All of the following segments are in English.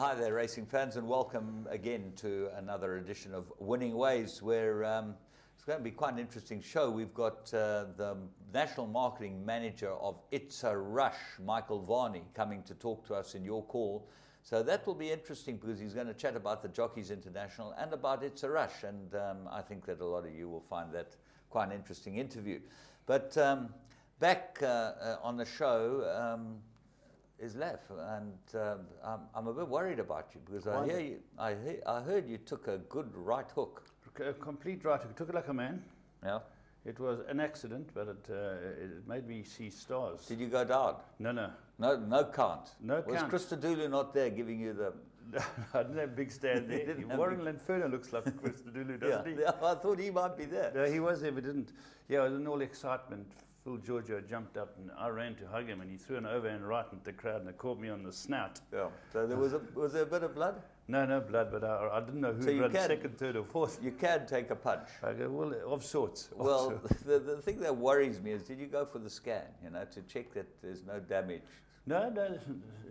hi there, racing fans, and welcome again to another edition of Winning Ways, where it's going to be quite an interesting show. We've got the National Marketing Manager of It's a Rush, Michael Varney, coming to talk to us in your call. So that will be interesting because he's going to chat about the Jockeys International and about It's a Rush, and I think that a lot of you will find that quite an interesting interview. But back on the show is Laf, and I'm a bit worried about you because I heard you took a good right hook. A complete right hook. Took it like a man. Yeah. It was an accident, but it made me see stars. Did you go down? No. No count. No Was count. Christodoulou not there giving you the? I didn't have a big stand there. Warren Lanferno looks like Christodoulou, doesn't he? Yeah, I thought he might be there. No, he was there, but didn't. Yeah, in all excitement, Phil Giorgio jumped up and I ran to hug him, and he threw an overhand right into the crowd, and it caught me on the snout. Yeah. So there was there a bit of blood? No blood, but I didn't know who ran second, third, or fourth. You can take a punch. I go, well, of sorts. Well, the thing that worries me is, did you go for the scan, to check that there's no damage? No,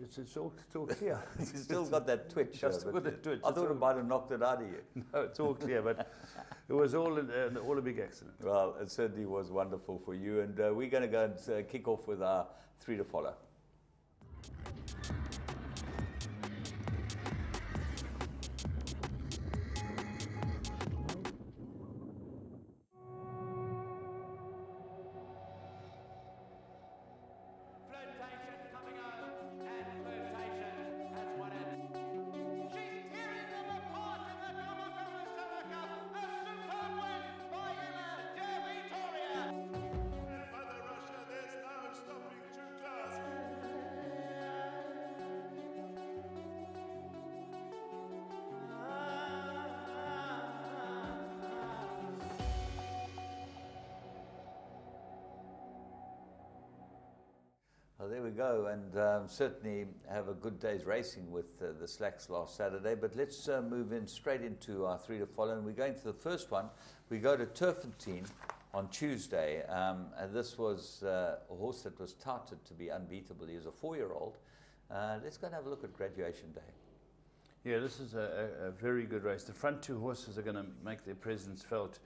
it's all clear. You still got that twitch. Just with the twitch. I thought it might have knocked it out of you. No, it's all clear, but it was all a big accident. Well, it certainly was wonderful for you, and we're going to go and kick off with our 3 to follow. Well, there we go, and certainly have a good day's racing with the Slacks last Saturday. But let's move in straight into our 3 to follow, and we're going to the first one. We go to Turfentine on Tuesday, and this was a horse that was touted to be unbeatable. He was a 4-year-old. Let's go and have a look at Graduation Day. Yeah, this is a very good race. The front 2 horses are going to make their presence felt.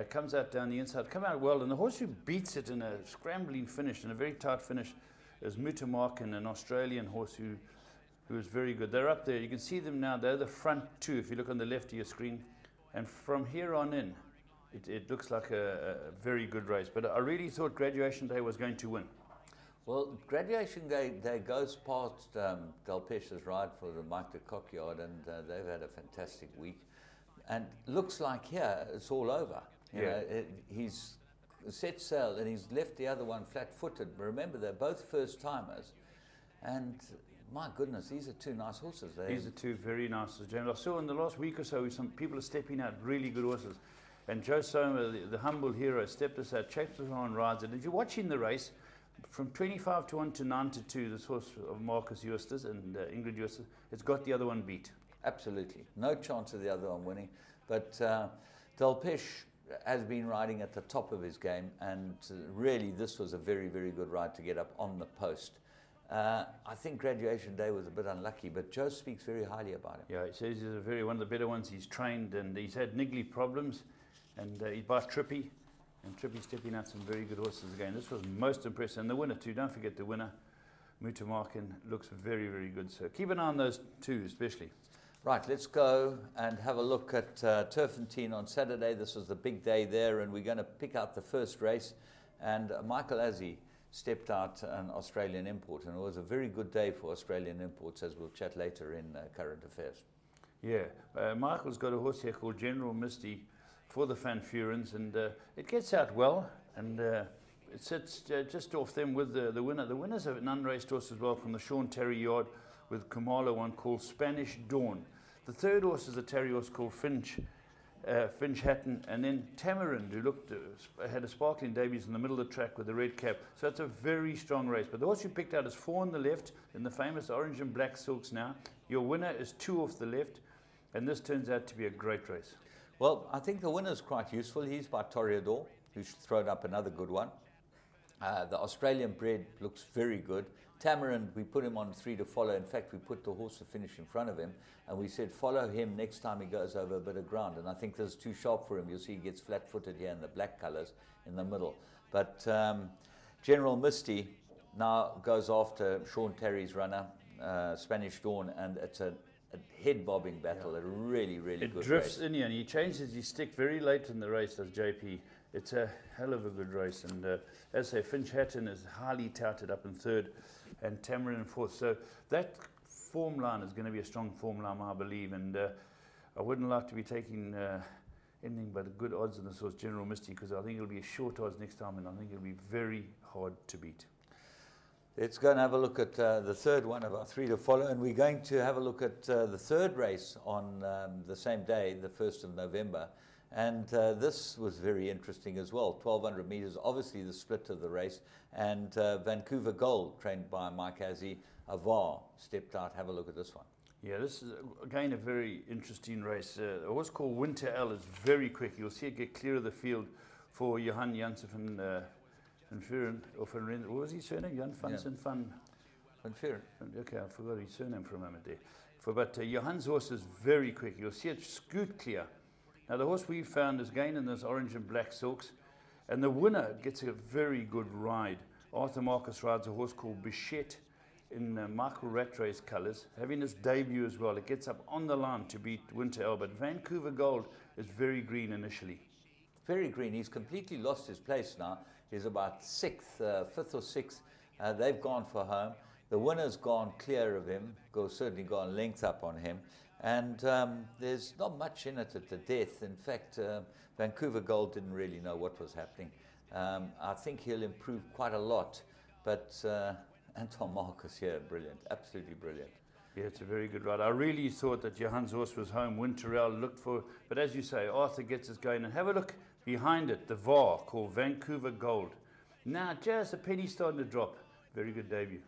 Comes out down the inside, come out well, and the horse who beats it in a scrambling finish, in a very tight finish, is Mutamarkin, an Australian horse who is very good. They're up there. You can see them now. They're the front 2 if you look on the left of your screen. And from here on in, it looks like a very good race. But I really thought Graduation Day was going to win. Well, Graduation Day goes past Delpech's ride for the Mike de Coquillard, and they've had a fantastic week. And looks like here it's all over. You know, he's set sail and he's left the other one flat-footed. Remember, they're both first-timers, and my goodness, these are 2 nice horses. These are 2 very nice horses, James. I saw in the last week or so some people are stepping out really good horses, and Joe Soma, the humble hero, stepped us out, chased us on, rides it. If you're watching the race, from 25 to 1 to 9 to 2, this horse of Marcus Eustace and Ingrid Eustace, it's got the other one beat. Absolutely, no chance of the other one winning, but Delpech has been riding at the top of his game, and really this was a very, very good ride to get up on the post. I think Graduation Day was a bit unlucky, but Joe speaks very highly about him. Yeah, he says he's one of the better ones. He's trained, and he's had niggly problems, and he's by Trippy, and Trippy's stepping out some very good horses again. This was most impressive, and the winner too. Don't forget the winner, Mutamarkin, looks very, very good. So keep an eye on those 2 especially. Right, let's go and have a look at Turfentine on Saturday. This was the big day there, and we're going to pick out the first race. And Michael Azzi stepped out an Australian import, and it was a very good day for Australian imports, as we'll chat later in Current Affairs. Yeah, Michael's got a horse here called General Misty for the Fanfurins, and it gets out well, and it sits just off them with the winner. The winner's an unraced horse as well from the Sean Terry yard, with Kumalo, one called Spanish Dawn. The 3rd horse is a Terry horse called Finch Hatton, and then Tamarind, who had a sparkling debut in the middle of the track with the red cap. So it's a very strong race. But the horse you picked out is 4 on the left in the famous orange and black silks now. Your winner is 2 off the left, and this turns out to be a great race. Well, I think the winner's quite useful. He's by Toreador, who's thrown up another good one. The Australian bred looks very good. Tamarind, we put him on 3 to follow. In fact, we put the horse to finish in front of him, and we said, follow him next time he goes over a bit of ground. And I think this is too sharp for him. You'll see he gets flat-footed here in the black colors in the middle. But General Misty now goes after Sean Terry's runner, Spanish Dawn, and it's a head-bobbing battle, a really, really good race. It drifts in here, and he changes his stick very late in the race, does JP. It's a hell of a good race, and as I say, Finch Hatton is highly touted up in third, and Tamarind in fourth. So that form line is going to be a strong form line, I believe, and I wouldn't like to be taking anything but good odds in this horse, General Misty, because I think it'll be a short odds next time, and I think it'll be very hard to beat. Let's go and have a look at the third one of our 3 to follow, and we're going to have a look at the third race on the same day, the 1st of November. And this was very interesting as well. 1,200 meters, obviously the split of the race. And Vancouver Gold, trained by Mike Azzi, Avar, stepped out. Have a look at this one. Yeah, this is, again, a very interesting race. A horse called Winter L is very quick. You'll see it get clear of the field for Johan Janssen van Vuren, or Van Ren, what was his surname? Jan Vansen van Vuren. Okay, I forgot his surname for a moment there. But Johan's horse is very quick. You'll see it scoot clear. Now, the horse we found is again in this orange and black silks, and the winner gets a very good ride. Arthur Marcus rides a horse called Bichette in Michael Rattray's colours, having his debut as well. It gets up on the line to beat Winter L, but Vancouver Gold is very green initially. Very green. He's completely lost his place now. He's about 6th, 5th or 6th. They've gone for home. The winner's gone clear of him, certainly gone length up on him. And there's not much in it at the death. In fact, Vancouver Gold didn't really know what was happening. I think he'll improve quite a lot. But Anton Marcus here, brilliant, absolutely brilliant. Yeah, it's a very good ride. I really thought that Johan's horse was home. Winterell looked for, but as you say, Arthur gets us going. And have a look behind it, the VAR called Vancouver Gold. Now, just a penny starting to drop. Very good debut.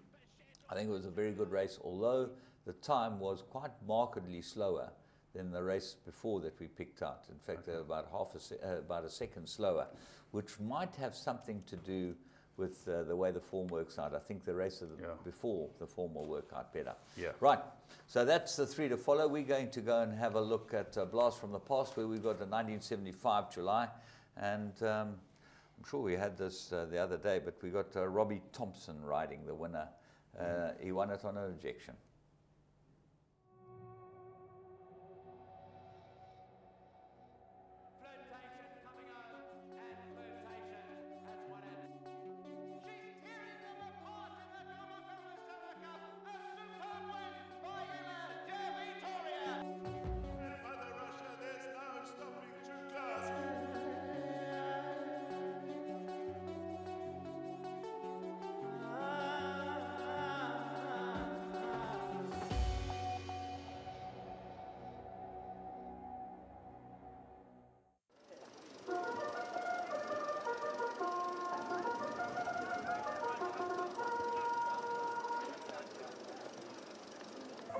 I think it was a very good race, although the time was quite markedly slower than the race before that we picked out. In fact, they were about a second slower, which might have something to do with the way the form works out. I think the race before the form will work out better. Yeah. Right. So that's the 3 to follow. We're going to go and have a look at Blast from the Past, where we've got the 1975 July. And I'm sure we had this the other day, but we got Robbie Thompson riding the winner. He won it on an ejection.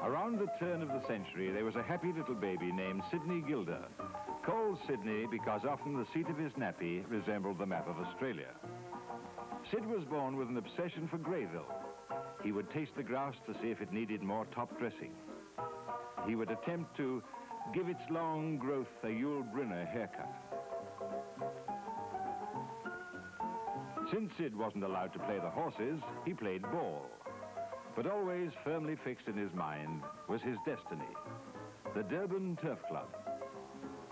Around the turn of the century, there was a happy little baby named Sydney Gilder, called Sydney because often the seat of his nappy resembled the map of Australia. Sid was born with an obsession for Greyville. He would taste the grass to see if it needed more top dressing. He would attempt to give its long growth a Yul Brynner haircut. Since Sid wasn't allowed to play the horses, he played ball. But always firmly fixed in his mind was his destiny, the Durban Turf Club.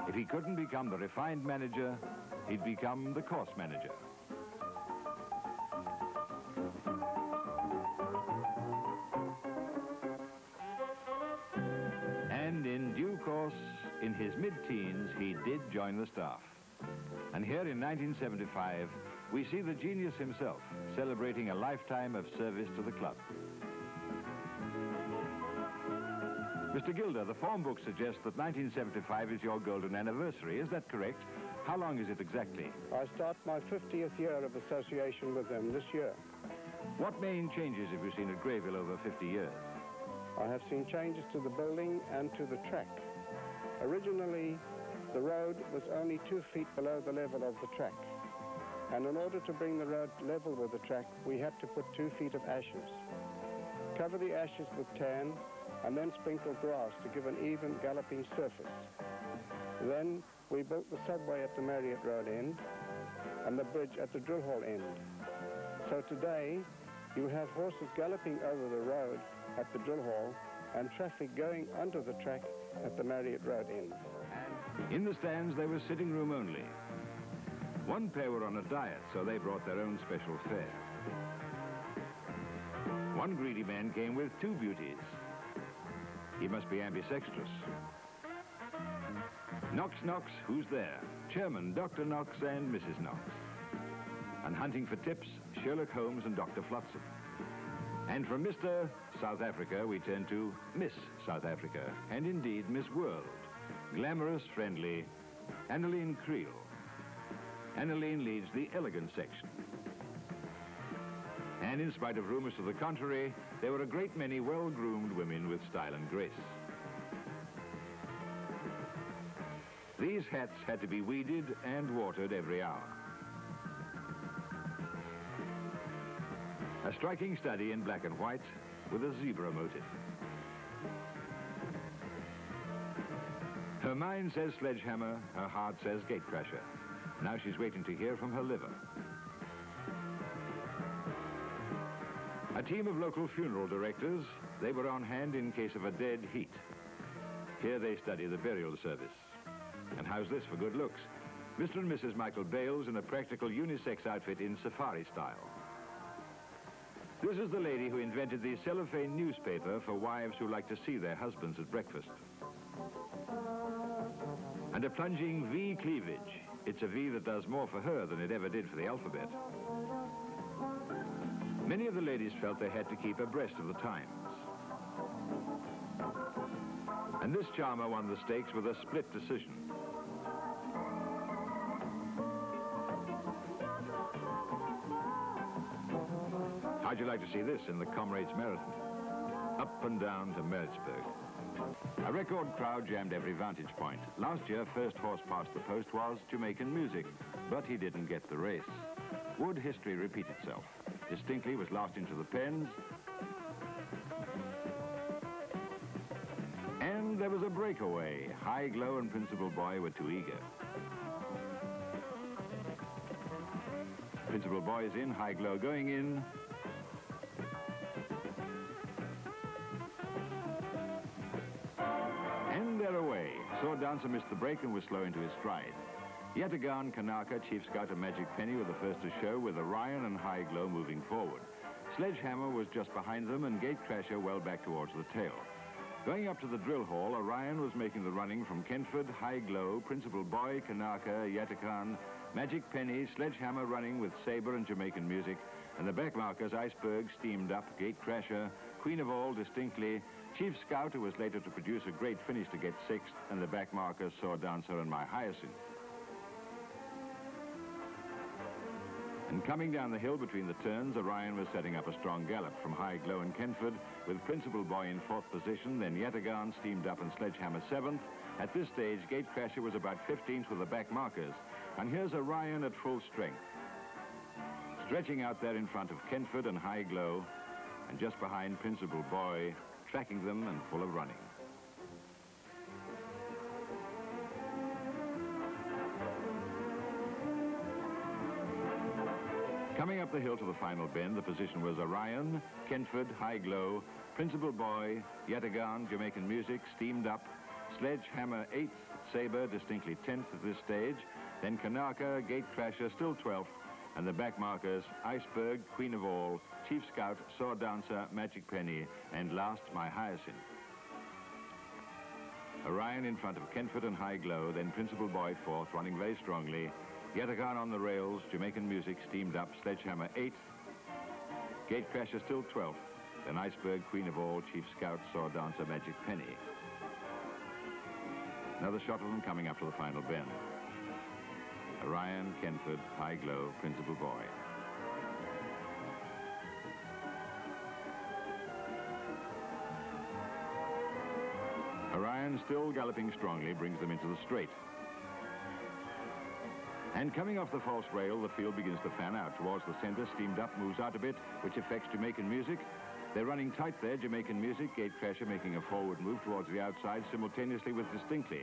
If he couldn't become the refined manager, he'd become the course manager. And in due course, in his mid-teens, he did join the staff. And here in 1975, we see the genius himself celebrating a lifetime of service to the club. Mr. Gilder, the form book suggests that 1975 is your golden anniversary. Is that correct? How long is it exactly? I start my 50th year of association with them this year. What main changes have you seen at Greyville over 50 years? I have seen changes to the building and to the track. Originally, the road was only 2 feet below the level of the track. And in order to bring the road level with the track, we had to put 2 feet of ashes. Cover the ashes with tan and then sprinkle grass to give an even galloping surface. Then we built the subway at the Marriott Road end and the bridge at the drill hall end. So today you have horses galloping over the road at the drill hall and traffic going onto the track at the Marriott Road end. In the stands, they were sitting room only. One pair were on a diet, so they brought their own special fare. One greedy man came with two beauties. He must be ambisextrous. Knox, Knox, who's there? Chairman, Dr. Knox and Mrs. Knox. And hunting for tips, Sherlock Holmes and Dr. Flotsam. And from Mr. South Africa, we turn to Miss South Africa, and indeed Miss World. Glamorous, friendly, Annaline Creel. Annaline leads the elegant section. And in spite of rumors to the contrary, there were a great many well-groomed women with style and grace. These hats had to be weeded and watered every hour. A striking study in black and white with a zebra motif. Her mind says sledgehammer, her heart says gatecrasher. Now she's waiting to hear from her liver. A team of local funeral directors, they were on hand in case of a dead heat. Here they study the burial service. And how's this for good looks? Mr. and Mrs. Michael Bales in a practical unisex outfit in safari style. This is the lady who invented the cellophane newspaper for wives who like to see their husbands at breakfast. And a plunging V cleavage. It's a V that does more for her than it ever did for the alphabet. Many of the ladies felt they had to keep abreast of the times. And this charmer won the stakes with a split decision. How'd you like to see this in the Comrades Marathon? Up and down to Maritzburg. A record crowd jammed every vantage point. Last year, first horse past the post was Jamaican Music, but he didn't get the race. Would history repeat itself? Distinctly was last into the pens. And there was a breakaway. High Glow and Principal Boy were too eager. Principal Boy is in, High Glow going in. And they're away. Sword Dancer missed the break and was slow into his stride. Yatagan, Kanaka, Chief Scout and Magic Penny were the first to show, with Orion and High Glow moving forward. Sledgehammer was just behind them and Gatecrasher well back towards the tail. Going up to the drill hall, Orion was making the running from Kentford, High Glow, Principal Boy, Kanaka, Yatakan, Magic Penny, Sledgehammer running with Sabre and Jamaican Music, and the backmarkers Iceberg, Steamed Up, Gatecrasher, Queen of All distinctly, Chief Scout, who was later to produce a great finish to get sixth, and the backmarkers Sword Dancer and My Hyacinth. And coming down the hill between the turns, Orion was setting up a strong gallop from High Glow and Kentford, with Principal Boy in fourth position, then Yatagan, Steamed Up and Sledgehammer seventh. At this stage, Gatecrasher was about 15th with the back markers. And here's Orion at full strength, stretching out there in front of Kentford and High Glow, and just behind Principal Boy, tracking them and full of running. Coming up the hill to the final bend, the position was Orion, Kentford, High Glow, Principal Boy, Yatagan, Jamaican Music, Steamed Up, Sledgehammer 8th, Sabre distinctly 10th at this stage, then Kanaka, Gatecrasher still 12th, and the backmarkers Iceberg, Queen of All, Chief Scout, Sword Dancer, Magic Penny, and last, My Hyacinth. Orion in front of Kentford and High Glow, then Principal Boy 4th, running very strongly. Yatagan on the rails, Jamaican Music, Steamed Up, Sledgehammer 8th. Gatecrasher still 12th. Then Iceberg, Queen of All, Chief Scout, Sword Dancer, Magic Penny. Another shot of them coming up to the final bend. Orion, Kentford, High Glow, Principal Boy. Orion, still galloping strongly, brings them into the straight. And coming off the false rail, the field begins to fan out. Towards the center, Steamed Up moves out a bit, which affects Jamaican Music. They're running tight there, Jamaican Music, Gatecrasher making a forward move towards the outside simultaneously with Distinctly.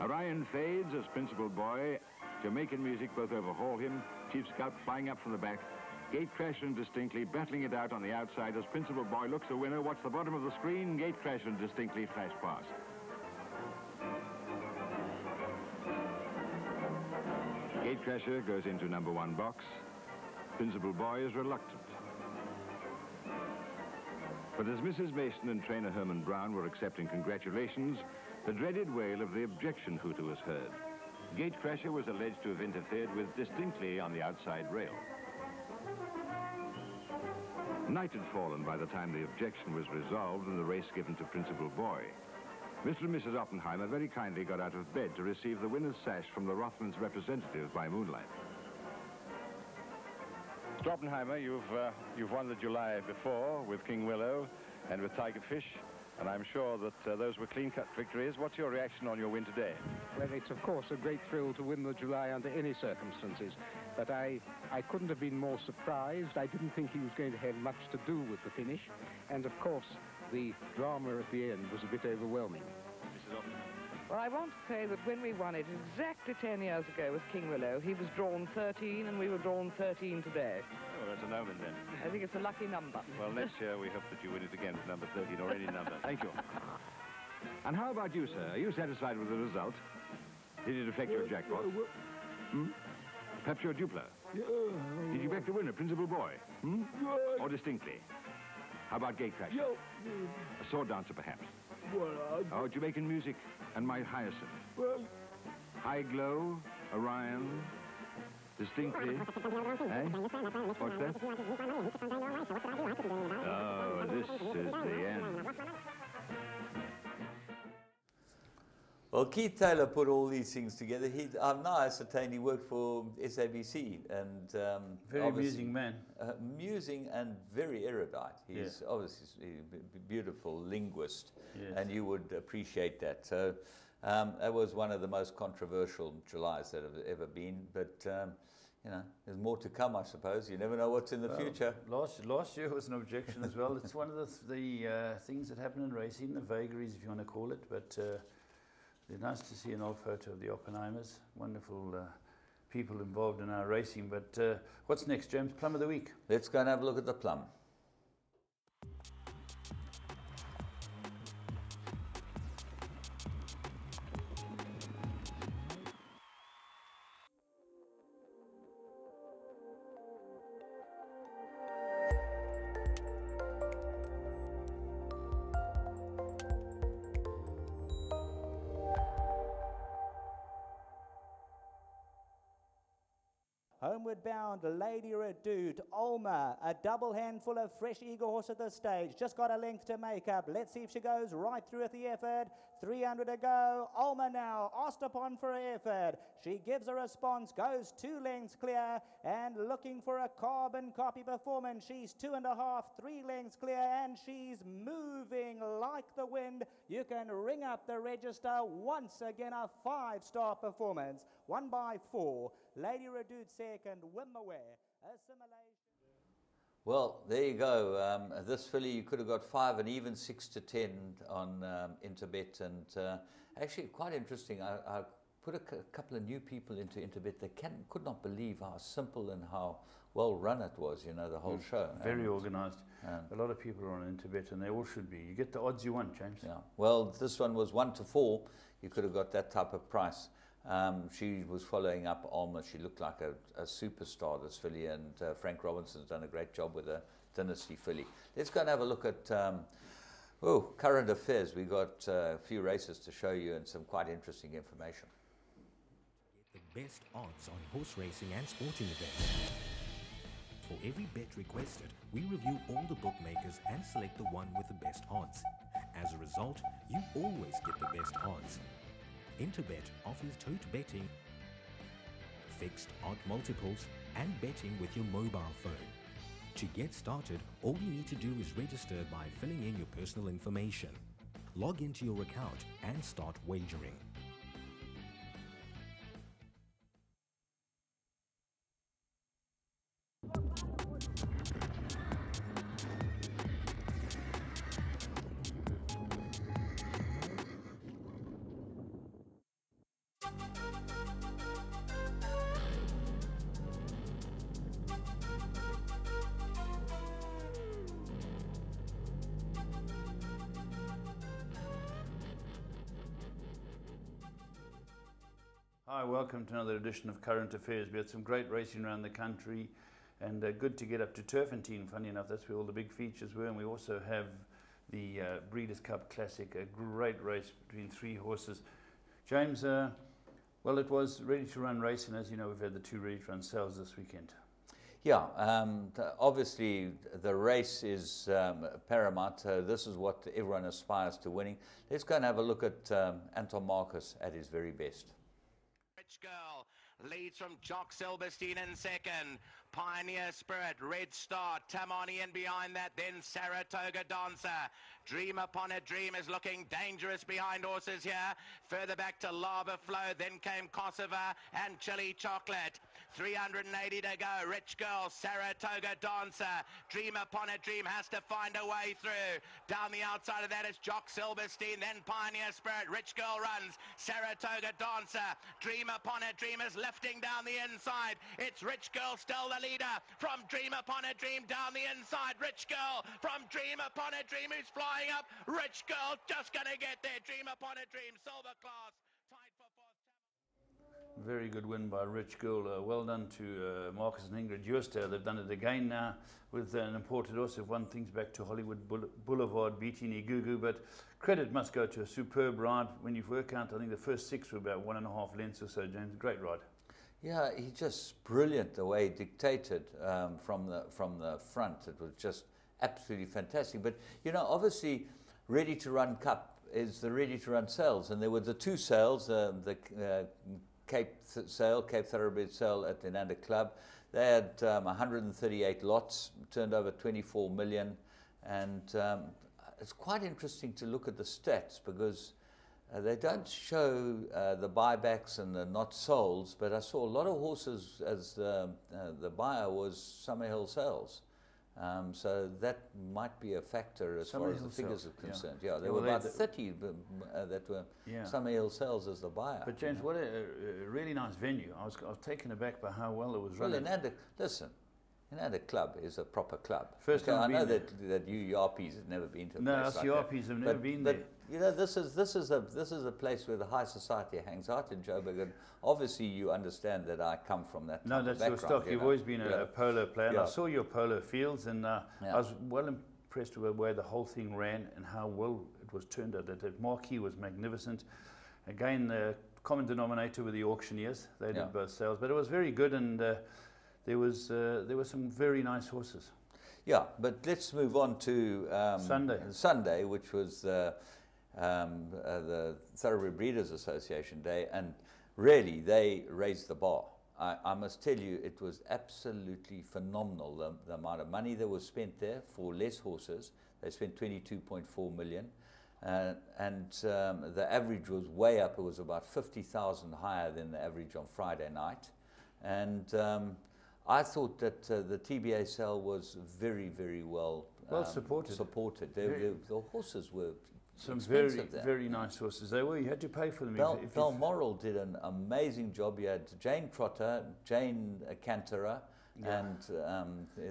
Orion fades as Principal Boy. Jamaican Music both overhaul him. Chief Scout flying up from the back. Gatecrasher and Distinctly battling it out on the outside as Principal Boy looks a winner. Watch the bottom of the screen. Gatecrasher and Distinctly flash past. Gatecrasher goes into number 1 box. Principal Boy is reluctant. But as Mrs. Mason and trainer Herman Brown were accepting congratulations, the dreaded wail of the objection hooter was heard. Gatecrasher was alleged to have interfered with Distinctly on the outside rail. Night had fallen by the time the objection was resolved and the race given to Principal Boy. Mr. and Mrs. Oppenheimer very kindly got out of bed to receive the winner's sash from the Rothmans' representatives by moonlight. Mr. Oppenheimer, you've won the July before with King Willow and with Tigerfish, and I'm sure that those were clean-cut victories. What's your reaction on your win today? Well, it's of course a great thrill to win the July under any circumstances, but I couldn't have been more surprised. I didn't think he was going to have much to do with the finish, and of course the drama at the end was a bit overwhelming. Mrs. Oppenheimer. Well, I want to say that when we won it exactly 10 years ago with King Willow, he was drawn 13 and we were drawn 13 today. Oh, that's an omen then. I think it's a lucky number. Well, next year we hope that you win it again for number 13 or any number. Thank you. And how about you, sir? Are you satisfied with the result? Did it affect your jackpot? Perhaps your Duplo? Did you back the winner, Principal Boy? Or Distinctly? How about Gatecrasher? A sword dancer, perhaps? Oh, Jamaican Music and my Hyacinth. High Glow, Orion, Distinctly. Eh? What's that? Oh, this is the end. Well, Keith Taylor put all these things together. I've now ascertained he worked for SABC and Very amusing man. Amusing and very erudite. He's obviously a beautiful linguist, and you would appreciate that. So that was one of the most controversial Julys that have ever been. But you know, there's more to come, I suppose. You never know what's in the future. Last year was an objection as well. It's one of the things that happen in racing, the vagaries, if you want to call it. But it's nice to see an old photo of the Oppenheimers. Wonderful people involved in our racing. But what's next, James? Plum of the week. Let's go and have a look at the plum. Homeward bound, Lady Redoute, Ulmer, a double handful of fresh eager horse at the stage. Just got a length to make up. Let's see if she goes right through at the effort. 300 to go. Ulmer now, asked upon for her effort. She gives a response, goes 2 lengths clear, and looking for a carbon copy performance. She's 2.5, 3 lengths clear, and she's moving like the wind. You can ring up the register. Once again, a 5-star performance. 1 by 4. Lady Redoute second, Wimaware. Assimilation. Well, there you go. This filly, you could have got 5 and even 6 to 10 on Interbet, and actually quite interesting. I put a couple of new people into Interbet. They could not believe how simple and how well run it was. You know, the whole show. Very organised. A lot of people are on Interbet, and they all should be. You get the odds you want, James. Yeah. Well, this one was 1 to 4. You could have got that type of price. She was following up Alma. She looked like a superstar, this filly, and Frank Robinson's done a great job with a dynasty filly. Let's go and have a look at current affairs. We've got a few races to show you and some quite interesting information. Get the best odds on horse racing and sporting events. For every bet requested, we review all the bookmakers and select the one with the best odds. As a result, you always get the best odds. Interbet offers tote betting, fixed odd multiples, and betting with your mobile phone. To get started, all you need to do is register by filling in your personal information. Log into your account and start wagering. Hi, welcome to another edition of Current Affairs. We had some great racing around the country, and good to get up to Turfentine. Funny enough, that's where all the big features were, and we also have the Breeders' Cup Classic, a great race between 3 horses. James, well, it was ready-to-run racing. As you know, we've had the 2 ready-to-run sales this weekend. Yeah, obviously the race is paramount. This is what everyone aspires to winning. Let's go and have a look at Anton Marcus at his very best. Rich Girl leads from Jock Silverstein in second. Pioneer Spirit, Red Star, Tamani in behind that, then Saratoga Dancer. Dream Upon a Dream is looking dangerous behind horses here. Further back to Lava Flow, then came Kosovo and Chili Chocolate. 380 to go. Rich Girl, Saratoga Dancer. Dream Upon a Dream has to find a way through. Down the outside of that is Jock Silverstein, then Pioneer Spirit. Rich Girl runs. Saratoga Dancer. Dream Upon a Dream is lifting down the inside. It's Rich Girl still the leader. From Dream Upon a Dream down the inside. Rich Girl from Dream Upon a Dream who's flying up. Rich Girl just going to get there. Dream Upon a Dream, silver class. Tied for 4th. Very good win by Rich Girl. Well done to Marcus and Ingrid Jooster. They've done it again now with an imported horse. They've won things back to Hollywood Boulevard, beating Igugu. But credit must go to a superb ride. When you work out, I think the first 6 were about 1.5 lengths or so, James. Great ride. Yeah, he's just brilliant the way he dictated from the front. It was just absolutely fantastic. But, you know, obviously, ready-to-run Cup is the ready-to-run sales. And there were the 2 sales, the Cape Thoroughbred sale at the Nanda Club. They had 138 lots, turned over 24 million. And it's quite interesting to look at the stats because they don't show the buybacks and the not solds, but I saw a lot of horses as the buyer was Summerhill Sales. So that might be a factor as far as the figures are concerned. Yeah, there were about 30 that were Summerhill Sales as the buyer. But James, what a really nice venue. I was taken aback by how well it was running. Well, listen, Nanda Club is a proper club. First time I know that you Yarpies have never been to a place like that. No, us Yarpies have never been there. You know, this is a place where the high society hangs out in Joburg, and obviously you understand that I come from that. No, that's your stock. You've always been a polo player. And I saw your polo fields, and I was well impressed with the way the whole thing ran and how well it was turned out. That marquee was magnificent. Again, the common denominator with the auctioneers. They did both sales, but it was very good, and there were some very nice horses. Yeah, but let's move on to Sunday, which was the Thoroughbred Breeders Association Day, and really they raised the bar. I must tell you, it was absolutely phenomenal, the amount of money that was spent there for less horses. They spent 22.4 million, and the average was way up. It was about 50,000 higher than the average on Friday night, and I thought that the TBA sale was very, very well supported. The horses were some very nice horses. They were. You had to pay for them. Balmoral did an amazing job. You had Jane Trotter, Jane Cantora, and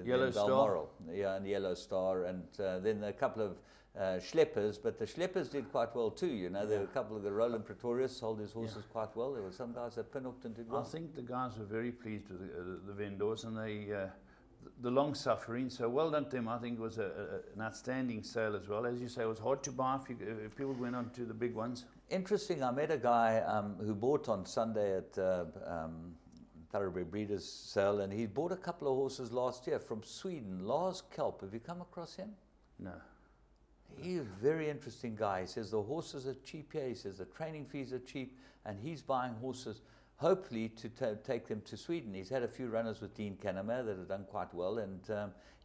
Yellow Balmoral, and Yellow Star, and then a couple of Schleppers, but the Schleppers did quite well too. You know, there were a couple of the Roland Pretorius sold his horses quite well. There were some guys that pinhooked and did well. I think the guys were very pleased with the vendors and the long suffering. So well done to them. I think it was an outstanding sale as well. As you say, it was hard to buy if people went on to the big ones. Interesting. I met a guy who bought on Sunday at Thoroughbred Breeders sale, and he bought a couple of horses last year from Sweden. Lars Kelp. Have you come across him? No. He's a very interesting guy. He says the horses are cheap here. He says the training fees are cheap, and he's buying horses, hopefully, to take them to Sweden. He's had a few runners with Dean Cannemare that have done quite well, and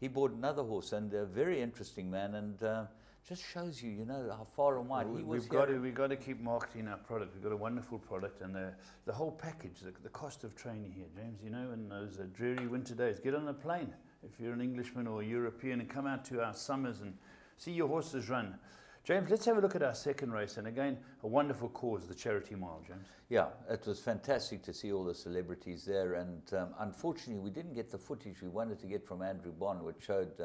he bought another horse, and a very interesting man, and just shows you, you know, how far and wide he was. We've got to keep marketing our product. We've got a wonderful product, and the whole package, the cost of training here, James, you know, in those dreary winter days. Get on a plane if you're an Englishman or a European and come out to our summers and see your horses run. James, let's have a look at our second race, and again, a wonderful cause, the Charity Mile, James. Yeah, it was fantastic to see all the celebrities there, and unfortunately we didn't get the footage we wanted to get from Andrew Bond, which showed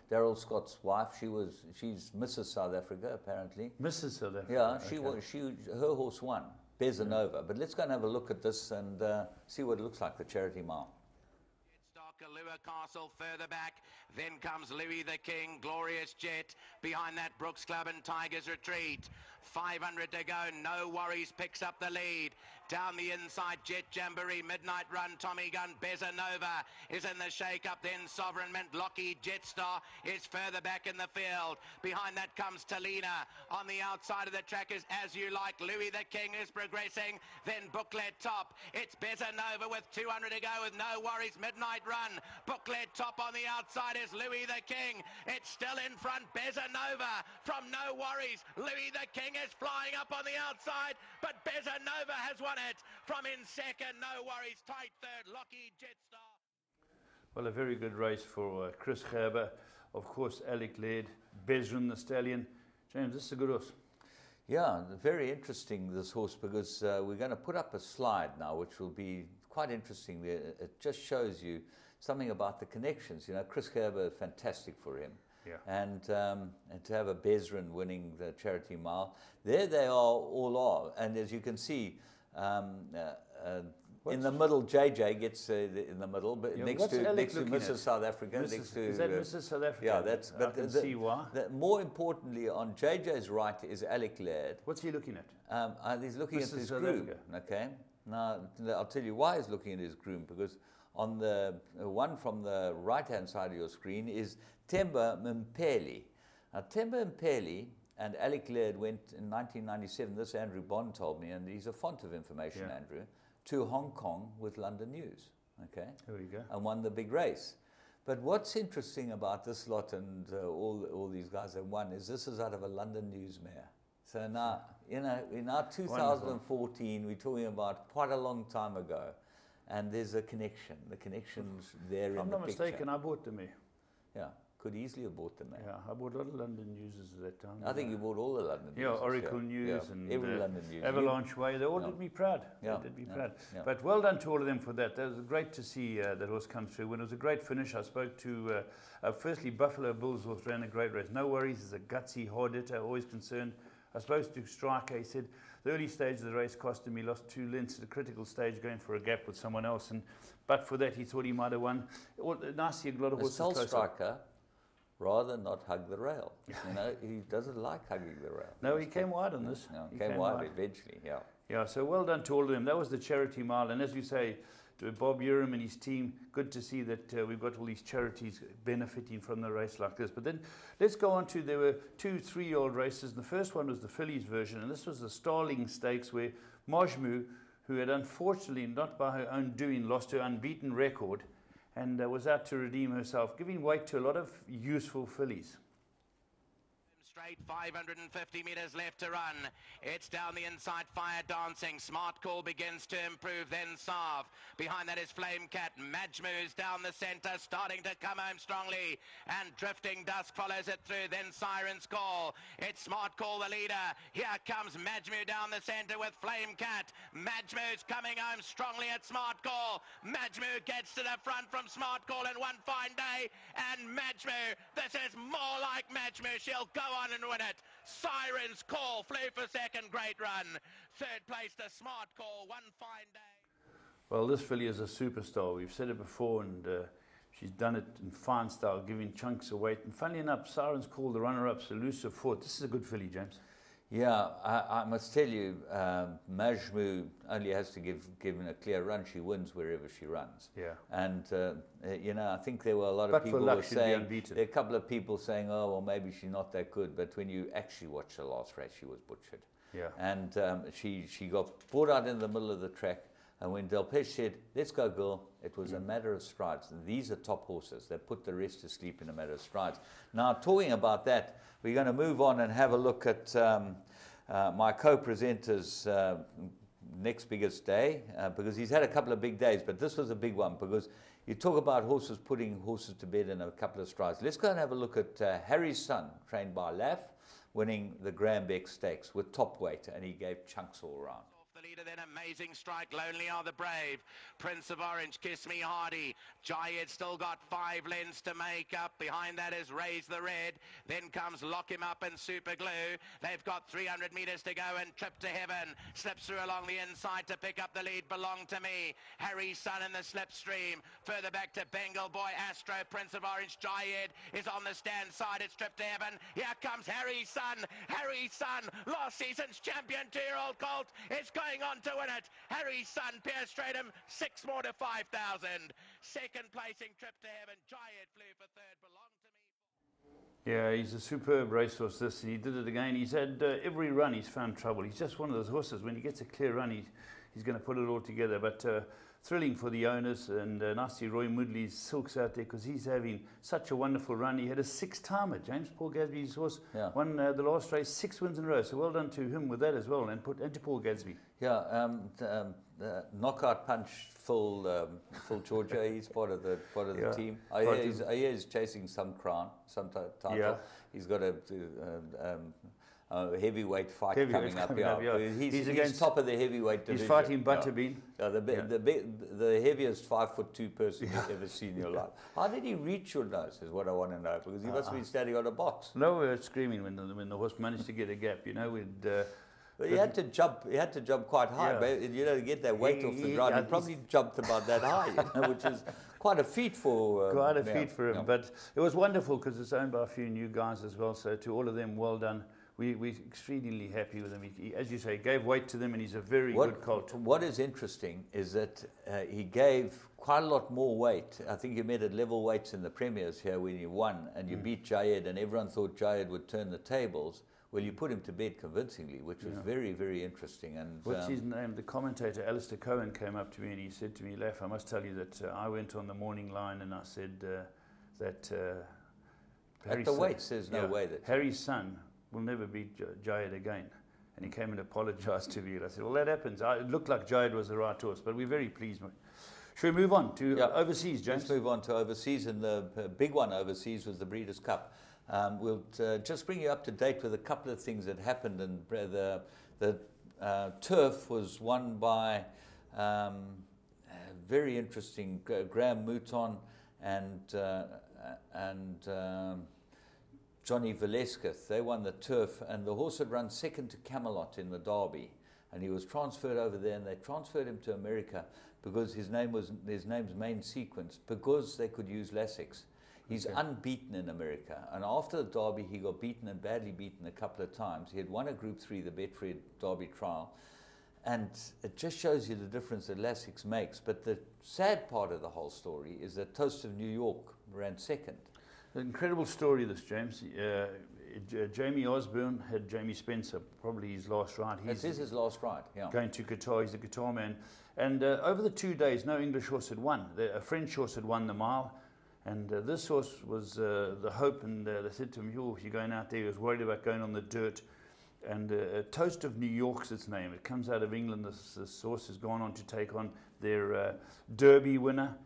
Daryl Scott's wife. She's Mrs. South Africa, apparently. Mrs. South Africa. Yeah, her horse won, Besanova. But let's go and have a look at this and see what it looks like, the Charity Mile. Lua Castle further back, then comes Louis the King, Glorious Jet, behind that Brooks Club and Tigers Retreat. 500 to go, No Worries picks up the lead. Down the inside, Jet Jamboree, Midnight Run, Tommy Gun, Besanova is in the shake-up, then Sovereign Mint, Lockheed Jetstar is further back in the field. Behind that comes Talina. On the outside of the track is As You Like, Louis the King is progressing, then Booklet Top. It's Besanova with 200 to go with No Worries, Midnight Run. Booklet Top on the outside is Louis the King. It's still in front, Besanova from No Worries. Louis the King is flying up on the outside, but Besanova has won it. From in second, No Worries, tight third, Lockheed Jetstar. Well, a very good race for Chris Gerber. Of course, Alec Laird, Bezran the Stallion. James, this is a good horse. Yeah, very interesting, this horse, because we're going to put up a slide now, which will be quite interesting. It just shows you something about the connections. You know, Chris Gerber, fantastic for him. Yeah. And to have a Bezran winning the Charity Mile, there they all are. And as you can see, in the middle, JJ gets in the middle, but next to Mrs. South Africa. Is that Mrs. South Africa? Yeah, that's. But I can see why. More importantly, on JJ's right is Alec Laird. What's he looking at? He's looking Mrs. at his South groom. Africa. Okay. Now I'll tell you why he's looking at his groom, because on the one from the right-hand side of your screen is Temba Mpeli. Now Temba Mpeli and Alec Laird went in 1997, this Andrew Bond told me, and he's a font of information, Yeah. Andrew, to Hong Kong with London News, okay? There we go. And won the big race. But what's interesting about this lot and all these guys that won is this is out of a London News mare. So now, you know, in our 2014, we're talking about quite a long time ago, and there's a connection. The connection's there in the picture. If I'm not mistaken, I bought them here. Yeah. Could easily have bought them there. Yeah, I bought a lot of London Newses at that time. I think you bought all the London News. Yeah, Oracle News and every London News. Avalanche Way. They all did me proud. Yeah. They did me proud. Yeah. But well done to all of them for that. That was great to see that horse come through. When it was a great finish, I spoke to, firstly, Buffalo Bill's horse ran a great race. No Worries, he's a gutsy, hard hitter, always concerned. I spoke to Striker, he said, the early stage of the race cost him, he lost 2 lengths at the critical stage going for a gap with someone else. But for that, he thought he might have won. Nice, a lot of horses close Striker rather not hug the rail. You know, he doesn't like hugging the rail. No, he came wide on this. No, he came wide eventually, yeah. Yeah, so well done to all of them. That was the Charity Mile. And as you say, to Bob Urim and his team, good to see that we've got all these charities benefiting from the race like this. But then let's go on to, there were 2 3-year-old races. The first one was the fillies version, and this was the Starling Stakes, where Majmu, who had unfortunately, not by her own doing, lost her unbeaten record, and was out to redeem herself, giving weight to a lot of useful fillies. Straight, 550 metres left to run. It's down the inside, Fire Dancing. Smart Call begins to improve, then Sarve. Behind that is Flame Cat. Madge moves down the centre, starting to come home strongly. And Drifting Dusk follows it through, then Siren's Call. It's Smart Call, the leader. Here comes Madge down the centre with Flame Cat. Madge coming home strongly at Smart Call. Madge gets to the front from Smart Call in one fine day. And Madge this is more like Madge She'll go on and win it. Siren's Call flew for second, great run. Third place to Smart Call, one fine day. Well, this filly is a superstar. We've said it before, and she's done it in fine style, giving chunks of weight. And funnily enough, Siren's Call, the runner-up's elusive fourth. This is a good filly, James. Yeah, I must tell you, Majmu only has to give given a clear run. She wins wherever she runs. Yeah. And, you know, I think there were a lot of people who were saying, there are a couple of people saying, oh, well, maybe she's not that good. But when you actually watch the last race, she was butchered. Yeah. And she got brought out in the middle of the track. And when Delpech said, let's go, girl, it was a matter of strides. And these are top horses. They put the rest to sleep in a matter of strides. Now, talking about that, we're going to move on and have a look at my co-presenter's next biggest day, because he's had a couple of big days, but this was a big one, because you talk about horses putting horses to bed in a couple of strides. Let's go and have a look at Harry's Son, trained by Laff, winning the Graham Beck Stakes with top weight, and he gave chunks all around. The leader better than Amazing Strike. Lonely Are the Brave. Prince of Orange, Kiss Me Hardy. Jayed still got 5 lengths to make up. Behind that is Raise the Red. Then comes Lock Him Up and Super Glue. They've got 300 metres to go, and Trip to Heaven slips through along the inside to pick up the lead. Belong to Me. Harry's Son in the slipstream. Further back to Bengal Boy, Astro, Prince of Orange. Jayed is on the stand side. It's Trip to Heaven. Here comes Harry's Son. Harry's Son, last season's champion, 2-year-old colt, is going on to win it. Harry's Son, Pierce Stratham, 6 more to 5,000. Second placing, Trip to Heaven. Jayed flew for third. Belong to Me. Yeah, he's a superb racehorse, this, and he did it again. He's had every run he's found trouble. He's just one of those horses, when he gets a clear run, he's going to put it all together. But thrilling for the owners, and nice to see Roy Moodley's Silks out there, because he's having such a wonderful run. He had a 6-timer. James Paul Gadsby's horse won the last race, 6 wins in a row. So well done to him with that as well, and to Paul Gadsby. Yeah, knockout punch, Phil Georgia. He's part of the team. I hear he's chasing some crown, some title. Yeah. He's got a heavyweight fight coming up. He's top of the heavyweight division. He's fighting Butterbean. The heaviest 5'2" person you've ever seen in your life. How did he reach your nose? Is what I want to know, because he must have been standing on a box. No, we were screaming when the horse managed to get a gap. You know, but he had to jump. He had to jump quite high. But, you know, to get that weight off the ground, he probably jumped about that high, you know, which is quite a feet for him. Yeah. But it was wonderful, because it's owned by a few new guys as well. So to all of them, well done. We're extremely happy with him. He, as you say, gave weight to them, and he's a very good colt. What is interesting is that he gave quite a lot more weight. I think you met at level weights in the premiers here when you won, and you beat Jayed, and everyone thought Jayed would turn the tables. Well, you put him to bed convincingly, which was very, very interesting. And what's his name? The commentator, Alistair Cohen, came up to me and he said to me, Leff, I must tell you that I went on the morning line and I said that at the weights, there's no way that Harry's Son will never beat Jayed again. And he came and apologised to me. And I said, well, that happens. It looked like Jayed was the right horse, but we're very pleased. Should we move on to overseas, James? Let's move on to overseas, and the big one overseas was the Breeders' Cup. We'll just bring you up to date with a couple of things that happened. And the turf was won by very interesting Graham Mouton and Johnny Velasquez. They won the turf, and the horse had run second to Camelot in the Derby, and he was transferred over there, and they transferred him to America because his name's main sequence, because they could use Lassex. He's unbeaten in America, and after the Derby he got beaten, and badly beaten, a couple of times. He had won a Group 3, the Betfred Derby trial, and it just shows you the difference that Lassex makes. But the sad part of the whole story is that Toast of New York ran second. An incredible story, this, James. Jamie Osborne had Jamie Spencer, probably his last ride. This is his last ride, going to Qatar. He's a Qatar man. And over the 2 days, no English horse had won. A French horse had won the mile. And this horse was the hope, and they said to him, you're going out there. He was worried about going on the dirt. And Toast of New York's its name. It comes out of England. This horse has gone on to take on their Derby winner,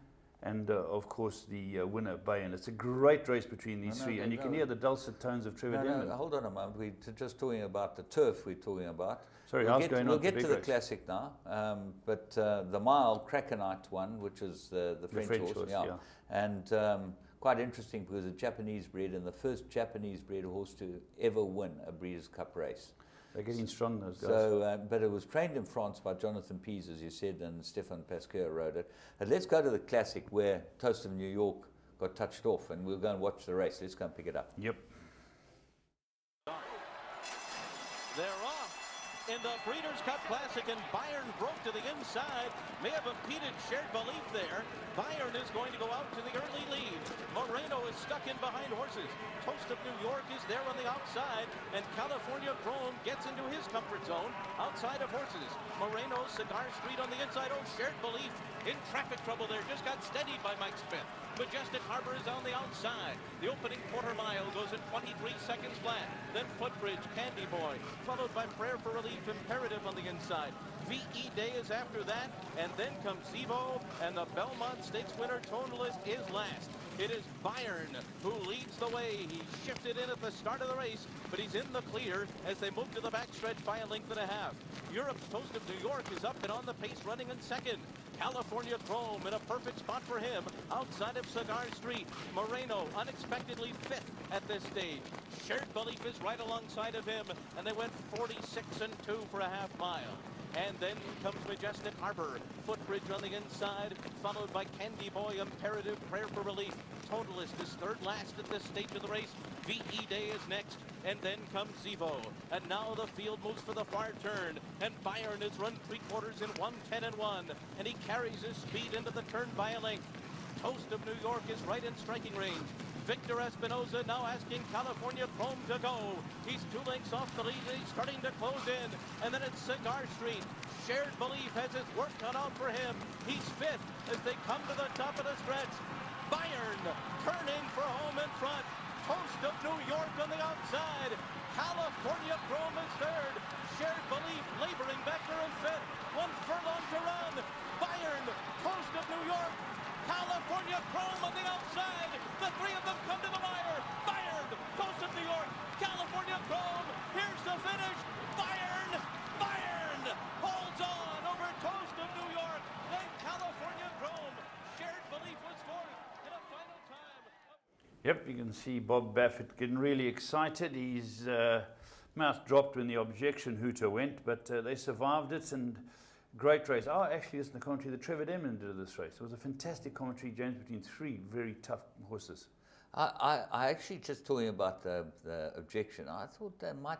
and of course the winner, Bayon. It's a great race between these three, and you can hear the dulcet tones of Trevor Denman. Hold on a moment. We're just talking about the turf. We're talking about. Sorry, we'll get to the classic now, but the mile Krakenite won, which is the French horse, and quite interesting, because a Japanese bred, and the first Japanese bred horse to ever win a Breeders' Cup race. They're getting strong, those guys. So, but it was trained in France by Jonathan Pease, as you said, and Stéphane Pasqueur rode it. And let's go to the classic, where Toast of New York got touched off, and we'll go and watch the race. Let's go and pick it up. Yep. They're off in the Breeders' Cup Classic, and Bayern broke to the inside. May have impeded Shared Belief there. Bayern is going to go out to the early lead. Moreno is stuck in behind horses. Toast of New York is there on the outside, and California Chrome gets into his comfort zone outside of horses. Moreno, Cigar Street on the inside. Oh, Shared Belief in traffic trouble there. Just got steadied by Mike Smith. Majestic Harbor is on the outside. The opening quarter mile goes at 23 seconds flat. Then Footbridge, Candy Boy, followed by Prayer for Relief, Imperative on the inside. VE Day is after that, and then comes Zevo, and the Belmont Stakes winner, Tonalist, is last. It is Bayern who leads the way. He shifted in at the start of the race, but he's in the clear as they move to the backstretch by a length and a half. Europe's Toast of New York is up and on the pace, running in second. California Chrome in a perfect spot for him outside of Cigar Street. Moreno unexpectedly fifth at this stage. Shared Belief is right alongside of him, and they went 46-2 for a half mile. And then comes Majestic Harbor. Footbridge on the inside, followed by Candy Boy, Imperative, Prayer for Relief. Totalist is third last at this stage of the race. VE Day is next, and then comes Zevo. And now the field moves for the far turn, and Bayern has run 3/4 in 1:10.1, and he carries his speed into the turn by a length. Toast of New York is right in striking range. Victor Espinoza now asking California Chrome to go. He's 2 lengths off the lead, and he's starting to close in. And then it's Cigar Street. Shared Belief has his work cut out for him. He's fifth as they come to the top of the stretch. Bayern turning for home in front. Toast of New York on the outside. California Chrome is third. Shared Belief laboring back there in fifth. 1 furlong to run. Bayern, Toast of New York, California Chrome on the outside. The three of them come to the wire. Bayern, Toast of New York, California Chrome. Here's the finish. Bayern holds on over Toast of New York. Then California Chrome. Shared Belief was fourth in a final time. Yep, you can see Bob Baffert getting really excited. His mouth dropped when the objection hooter went, but they survived it, and great race. Oh, actually, listen to the commentary that Trevor Demon did this race. It was a fantastic commentary, James, between 3 very tough horses. I actually, just talking about the objection, I thought they might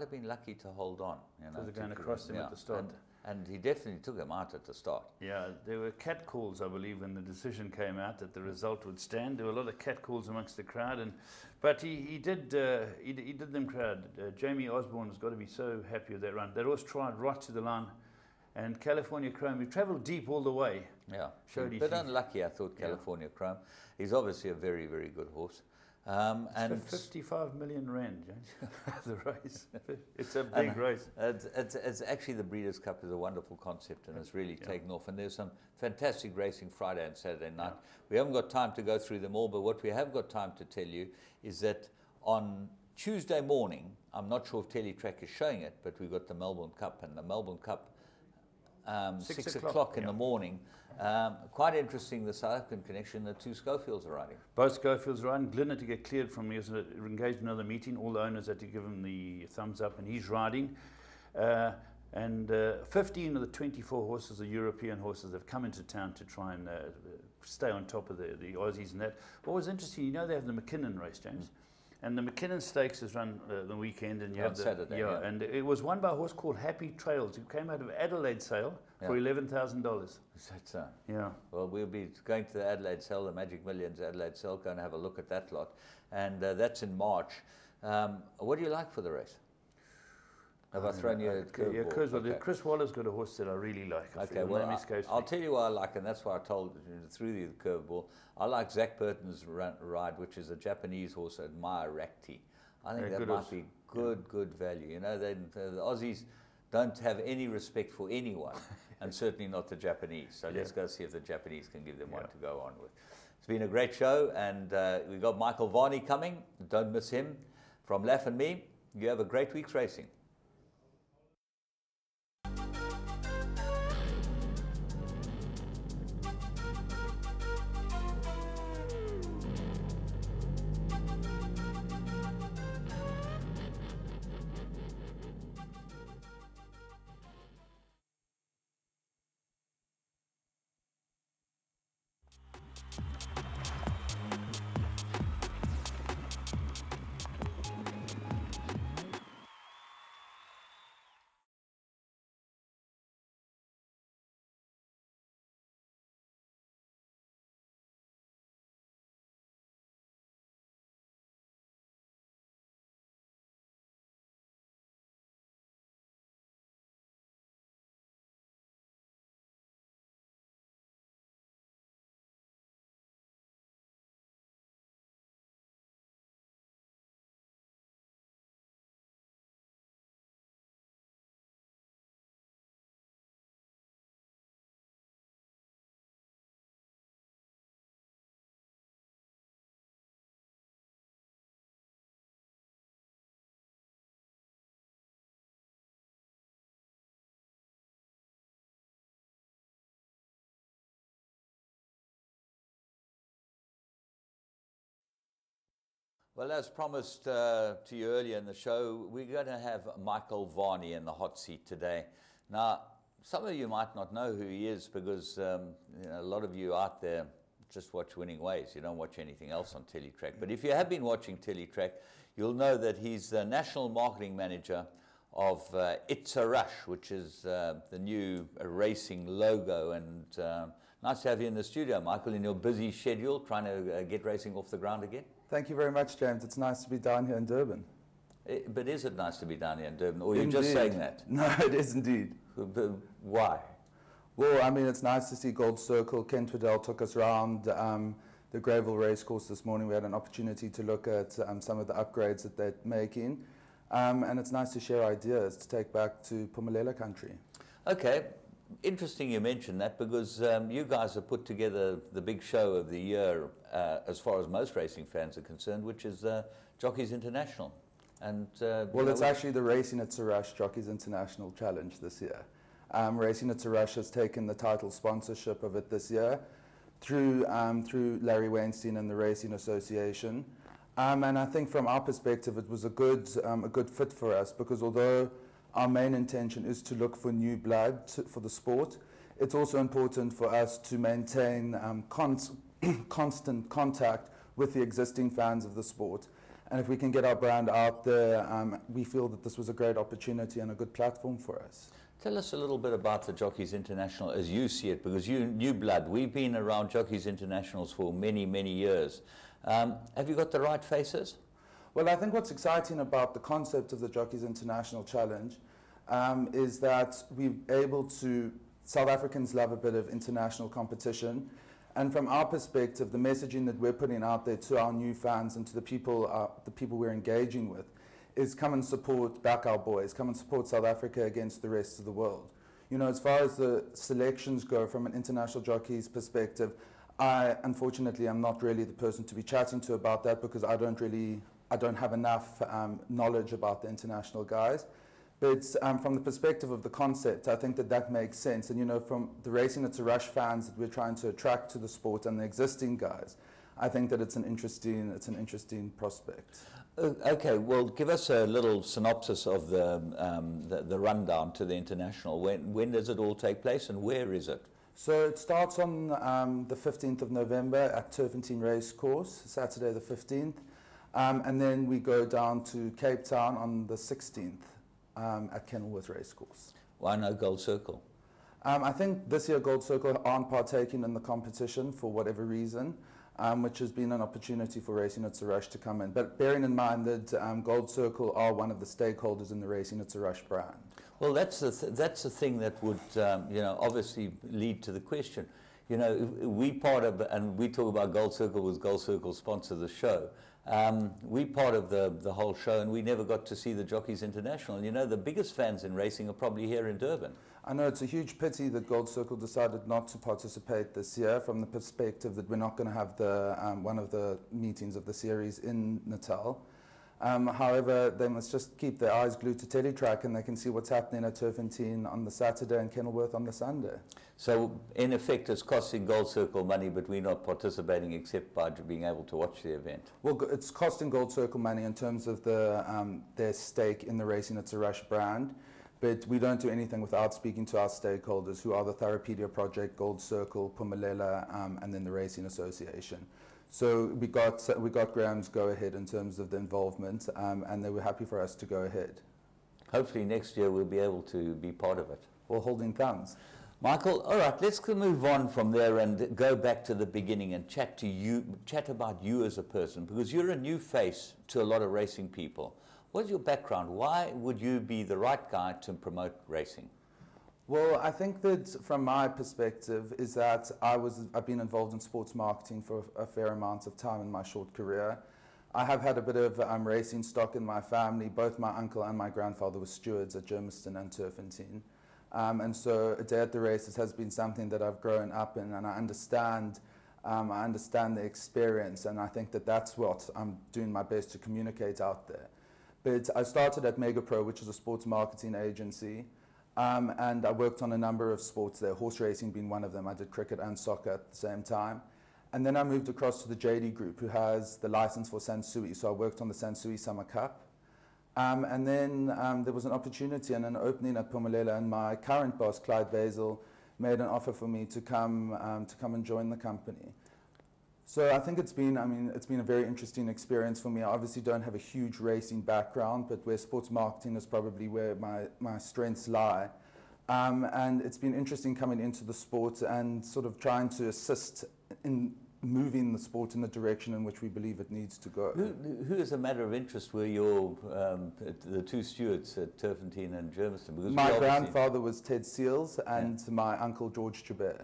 have been lucky to hold on. You know, they're going across him at the start. And he definitely took him out at the start. Yeah, there were cat calls, I believe, when the decision came out that the result would stand. There were a lot of cat calls amongst the crowd, but he did them crowd. Jamie Osborne has got to be so happy with that run. They always tried right to the line. And California Chrome, he travelled deep all the way. Yeah, but unlucky, I thought, California Chrome. He's obviously a very, very good horse. And 55 million rand, James, the race. It's a big race. It's actually, the Breeders' Cup is a wonderful concept, and it's really taken off. And there's some fantastic racing Friday and Saturday night. We haven't got time to go through them all, but what we have got time to tell you is that on Tuesday morning, I'm not sure if Teletrack is showing it, but we've got the Melbourne Cup, and the Melbourne Cup 6 o'clock in the morning. Quite interesting, the South African connection, the 2 Schofields are riding. Both Schofields are riding. Glyn had to get cleared from, he was engaged in another meeting. All the owners had to give him the thumbs up, and he's riding. 15 of the 24 horses are European horses that have come into town to try and stay on top of the Aussies and that. What was interesting, you know, they have the McKinnon race, James. And the McKinnon Stakes is run the weekend, and you have the Saturday. Yeah, and it was won by a horse called Happy Trails, who came out of Adelaide Sale for $11,000. Is that so? Yeah. Well, we'll be going to the Adelaide Sale, the Magic Millions Adelaide Sale, going to have a look at that lot, and that's in March. What do you like for the race? Have I thrown you a curveball? Yeah, curveball. Chris Waller's got a horse that I really like. Okay, well, I'll tell you what I like, and that's why I told you through the curveball. I like Zach Burton's ride, which is a Japanese horse, Admire Rakti. I think that might be good value. You know, the Aussies don't have any respect for anyone, and certainly not the Japanese. So let's go see if the Japanese can give them one to go on with. It's been a great show, and we've got Michael Varney coming. Don't miss him. From Laff and me, you have a great week's racing. Well, as promised to you earlier in the show, we're going to have Michael Varney in the hot seat today. Now, some of you might not know who he is because you know, a lot of you out there just watch Winning Ways. You don't watch anything else on Teletrack. But if you have been watching Teletrack, you'll know that he's the National Marketing Manager of It's a Rush, which is the new racing logo. And nice to have you in the studio, Michael, in your busy schedule, trying to get racing off the ground again. Thank you very much, James. It's nice to be down here in Durban. But is it nice to be down here in Durban, or are you just saying that? No, it is indeed. But why? Well, I mean, it's nice to see Gold Circle. Ken Twiddell took us around the Greyville racecourse this morning. We had an opportunity to look at some of the upgrades that they're making. And it's nice to share ideas to take back to Phumelela country. Okay. Interesting you mentioned that because you guys have put together the big show of the year as far as most racing fans are concerned, which is Jockeys International. And well, it's actually the Racing It's a Rush Jockeys International Challenge this year. Racing It's a Rush has taken the title sponsorship of it this year through Larry Weinstein and the Racing Association. And I think from our perspective, it was a good fit for us because although our main intention is to look for new blood for the sport, it's also important for us to maintain constant contact with the existing fans of the sport. And if we can get our brand out there, we feel that this was a great opportunity and a good platform for us. Tell us a little bit about the Jockeys International as you see it, because you new blood. We've been around Jockeys Internationals for many, many years. Have you got the right faces? Well, I think what's exciting about the concept of the Jockeys International Challenge is that we're able to, South Africans love a bit of international competition. And from our perspective, the messaging that we're putting out there to our new fans and to the people we're engaging with is come and support, back our boys, come and support South Africa against the rest of the world. You know, as far as the selections go from an international jockey's perspective, I unfortunately am not really the person to be chatting to about that because I don't have enough knowledge about the international guys. But from the perspective of the concept, I think that makes sense. And, you know, from the Racing It's a Rush fans that we're trying to attract to the sport and the existing guys, I think that it's an interesting prospect. Okay, well, give us a little synopsis of the rundown to the international. When does it all take place and where is it? So it starts on the 15th of November at Turfentine Racecourse, Saturday the 15th. And then we go down to Cape Town on the 16th. At Kenilworth Racecourse. Why no Gold Circle? I think this year Gold Circle aren't partaking in the competition for whatever reason, which has been an opportunity for Racing It's a Rush to come in. But bearing in mind that Gold Circle are one of the stakeholders in the Racing It's a Rush brand. Well, that's the thing that would you know, obviously lead to the question. You know, we part of, and we talk about Gold Circle was Gold Circle sponsor the show. We part of the whole show, and we never got to see the Jockeys International. You know, the biggest fans in racing are probably here in Durban. I know it's a huge pity that Gold Circle decided not to participate this year from the perspective that we're not going to have the one of the meetings of the series in Natal. However, they must just keep their eyes glued to Teletrack and they can see what's happening at Turfentine on the Saturday and Kenilworth on the Sunday. So, in effect, it's costing Gold Circle money, but we're not participating except by being able to watch the event. Well, it's costing Gold Circle money in terms of their stake in the Racing It's a Rush brand, but we don't do anything without speaking to our stakeholders, who are the Therapedia Project, Gold Circle, Phumelela, and then the Racing Association. So we got Graham's go-ahead in terms of the involvement, and they were happy for us to go ahead. Hopefully next year we'll be able to be part of it. Well, holding thumbs. Michael, all right, let's move on from there and go back to the beginning and chat about you as a person, because you're a new face to a lot of racing people. What's your background? Why would you be the right guy to promote racing? Well, I think that from my perspective is that I've been involved in sports marketing for a fair amount of time in my short career. I have had a bit of racing stock in my family. Both my uncle and my grandfather were stewards at Germiston and Turfentine. And so a day at the races has been something that I've grown up in, and I understand the experience, and I think that that's what I'm doing my best to communicate out there. But I started at MegaPro, which is a sports marketing agency. And I worked on a number of sports there, horse racing being one of them. I did cricket and soccer at the same time. And then I moved across to the JD Group, who has the license for Sansui. So I worked on the Sansui Summer Cup. And then there was an opportunity and an opening at Phumelela, and my current boss, Clyde Basil, made an offer for me to come and join the company. So I think it's been a very interesting experience for me. I obviously don't have a huge racing background, but where sports marketing is probably where my strengths lie. And it's been interesting coming into the sport and sort of trying to assist in moving the sport in the direction in which we believe it needs to go. Who as a matter of interest were your, the two stewards at Turfentine and Germiston? Because my grandfather was Ted Seals and my uncle George Chabert.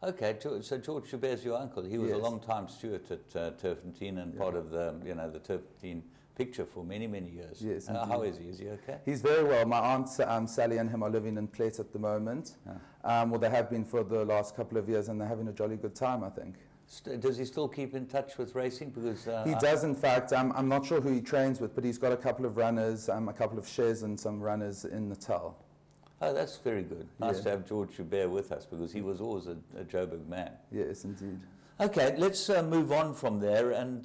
Okay, so George Chabert's your uncle. He was a long-time steward at Turfentine and part of the, the Turfentine picture for many, many years. Yes, how is he? Is he okay? He's very well. My aunt Sally and him are living in Plett at the moment. Well, they have been for the last couple of years, and they're having a jolly good time, I think. Does he still keep in touch with racing? Because he does, in fact. I'm not sure who he trains with, but he's got a couple of runners, a couple of shares and some runners in Natal. Oh, that's very good. Nice to have George Chabert with us, because he was always a Joburg man. Yes, indeed. Okay, let's move on from there and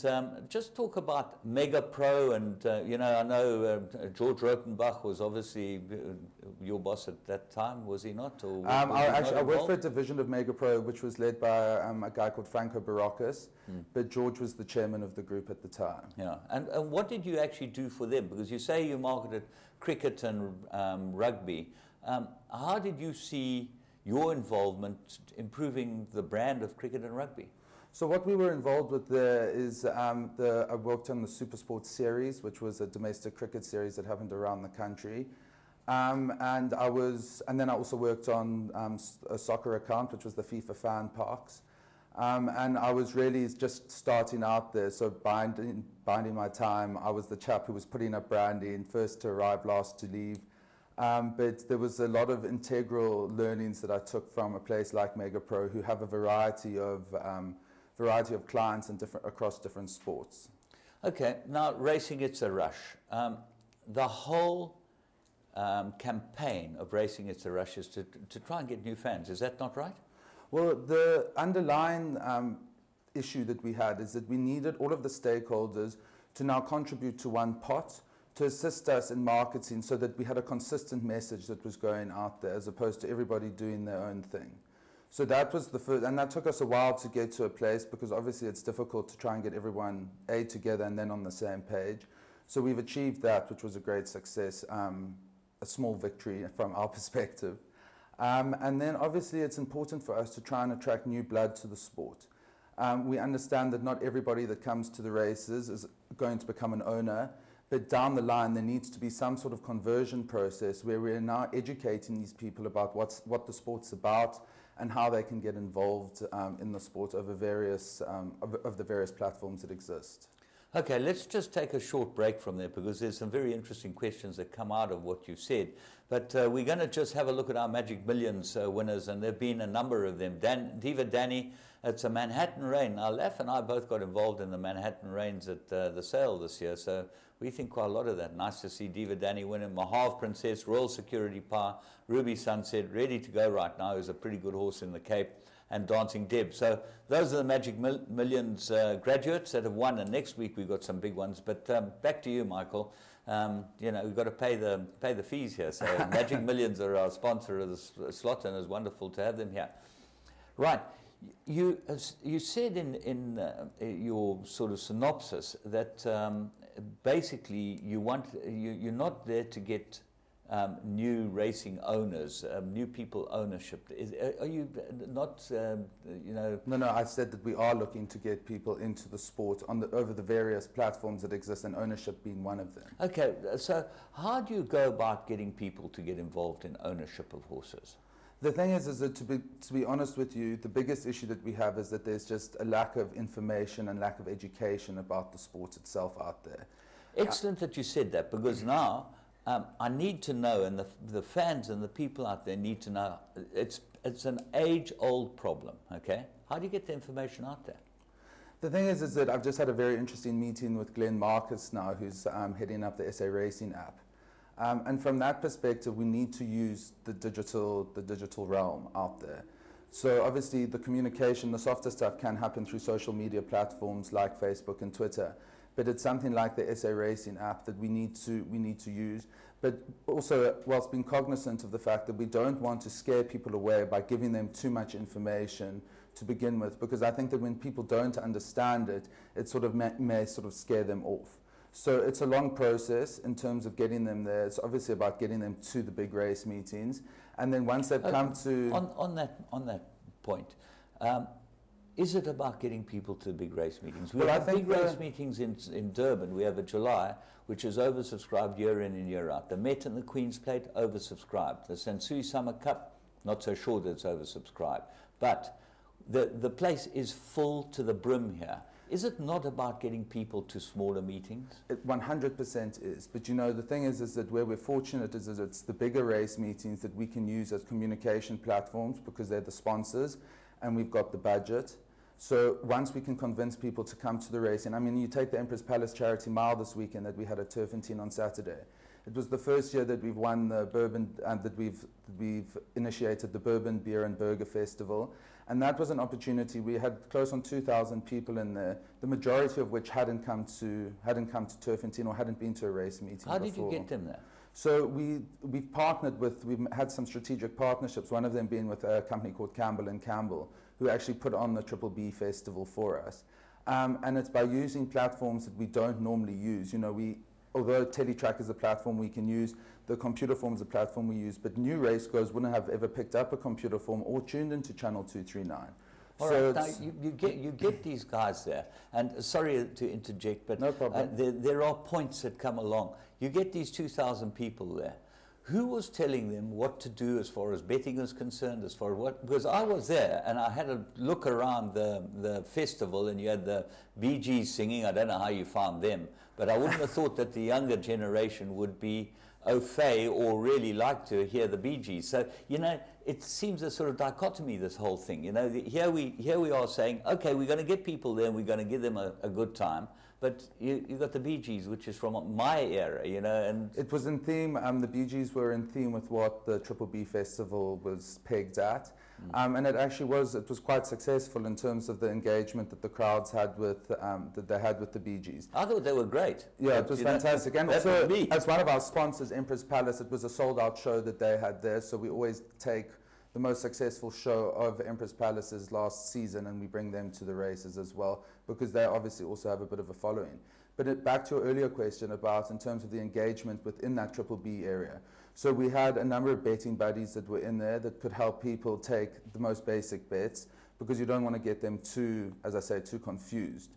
just talk about Mega Pro. And, I know George Rotenbach was obviously your boss at that time, was he not? Or I worked for a division of Mega Pro, which was led by a guy called Franco Baracus, but George was the chairman of the group at the time. Yeah, and what did you actually do for them? Because you say you marketed cricket and rugby. How did you see your involvement improving the brand of cricket and rugby? So what we were involved with there is I worked on the Super Sports series, which was a domestic cricket series that happened around the country. And then I also worked on a soccer account, which was the FIFA Fan Parks. And I was really just starting out there, so biding my time. I was the chap who was putting up branding, first to arrive, last to leave. But there was a lot of integral learnings that I took from a place like Mega Pro, who have a variety of clients and across different sports. Okay, now Racing It's a Rush. The whole campaign of Racing It's a Rush is to try and get new fans. Is that not right? Well, the underlying issue that we had is that we needed all of the stakeholders to now contribute to one pot to assist us in marketing, so that we had a consistent message that was going out there, as opposed to everybody doing their own thing. So that was the first, and that took us a while to get to a place, because obviously it's difficult to try and get everyone together and then on the same page. So we've achieved that, which was a great success, a small victory from our perspective. And then obviously it's important for us to try and attract new blood to the sport. We understand that not everybody that comes to the races is going to become an owner, but down the line there needs to be some sort of conversion process where we're now educating these people about what the sport's about and how they can get involved in the sport over various of the various platforms that exist. Okay, let's just take a short break from there, because there's some very interesting questions that come out of what you've said. But we're going to just have a look at our Magic Millions winners, and there have been a number of them. Diva Danny, it's a Manhattan Rain. Now, Laf and I both got involved in the Manhattan Rains at the sale this year, so we think quite a lot of that. Nice to see Diva Danny winning. Mahav Princess, Royal Security Power, Ruby Sunset, ready to go right now, who's a pretty good horse in the Cape, and Dancing Deb. So those are the Magic Millions graduates that have won, and next week we've got some big ones. But back to you, Michael. We've got to pay the fees here. So Magic Millions are our sponsor of the slot, and it's wonderful to have them here. Right. You said in your sort of synopsis that basically you're not there to get new racing owners, new people ownership. Are you not, No, I said that we are looking to get people into the sport over the various platforms that exist, and ownership being one of them. Okay, so how do you go about getting people to get involved in ownership of horses? The thing is that to be honest with you, the biggest issue that we have is that there's just a lack of information and lack of education about the sport itself out there. Excellent that you said that, because now I need to know, and the fans and the people out there need to know, it's an age-old problem, okay? How do you get the information out there? The thing is that I've just had a very interesting meeting with Glenn Marcus now, who's heading up the SA Racing app. And from that perspective, we need to use the digital realm out there. So obviously the communication, the softer stuff can happen through social media platforms like Facebook and Twitter, but it's something like the SA Racing app that we need to use. But also, whilst being cognizant of the fact that we don't want to scare people away by giving them too much information to begin with, because I think that when people don't understand it, it sort of may sort of scare them off. So it's a long process in terms of getting them there. It's obviously about getting them to the big race meetings, and then once they've come to... On that point, is it about getting people to big race meetings? We have big race meetings in Durban. We have a July, which is oversubscribed year in and year out. The Met and the Queen's Plate, oversubscribed. The Sansui Summer Cup, not so sure that it's oversubscribed. But the place is full to the brim here. Is it not about getting people to smaller meetings? It 100% is. But you know, the thing is that where we're fortunate is that it's the bigger race meetings that we can use as communication platforms because they're the sponsors and we've got the budget. So once we can convince people to come to the race, and I mean, you take the Empress Palace Charity Mile this weekend that we had at Turfentine on Saturday. It was the first year that we've won the Bourbon, that we've initiated the Bourbon Beer and Burger Festival. And that was an opportunity. We had close on 2,000 people in there, the majority of which hadn't come to Turfentine or hadn't been to a race meeting before. How did you get them there? So we've partnered with, we've had some strategic partnerships, one of them being with a company called Campbell & Campbell, who actually put on the Triple B Festival for us. And it's by using platforms that we don't normally use. You know, although Teletrack is a platform we can use, the computer form is a platform we use, but new racegoers wouldn't have ever picked up a computer form or tuned into channel 239. All so right, now you get these guys there, and sorry to interject, but no problem. There are points that come along. You get these 2,000 people there. Who was telling them what to do as far as betting is concerned, as far as what? Because I was there and I had a look around the festival and you had the Bee Gees singing. I don't know how you found them, but I wouldn't have thought that the younger generation would be au fait or really like to hear the Bee Gees. So, you know, it seems a sort of dichotomy, this whole thing. You know, here we are saying, okay, we're going to get people there and we're going to give them a good time. But you got the Bee Gees, which is from my era, you know, and it was in theme. The Bee Gees were in theme with what the Triple B Festival was pegged at, and it actually was. It was quite successful in terms of the engagement that the crowds had with that they had with the Bee Gees. I thought they were great. Yeah, it was fantastic. And also, as one of our sponsors, Empress Palace, it was a sold-out show that they had there. So we always take the most successful show of Empress Palace's last season and we bring them to the races as well, because they obviously also have a bit of a following. But back to your earlier question about in terms of the engagement within that Triple B area. So we had a number of betting buddies that were in there that could help people take the most basic bets, because you don't want to get them too, as I say, too confused.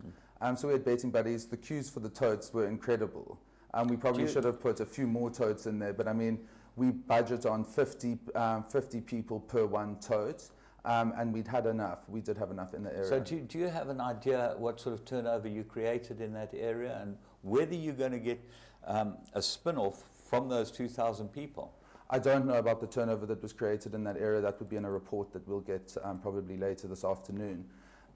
So we had betting buddies. The queues for the totes were incredible. We probably should have put a few more totes in there, but I mean, we budget on 50 people per one tote, and we did have enough in the area. So do you have an idea what sort of turnover you created in that area, and whether you're going to get a spin-off from those 2,000 people? I don't know about the turnover that was created in that area. That would be in a report that we'll get probably later this afternoon.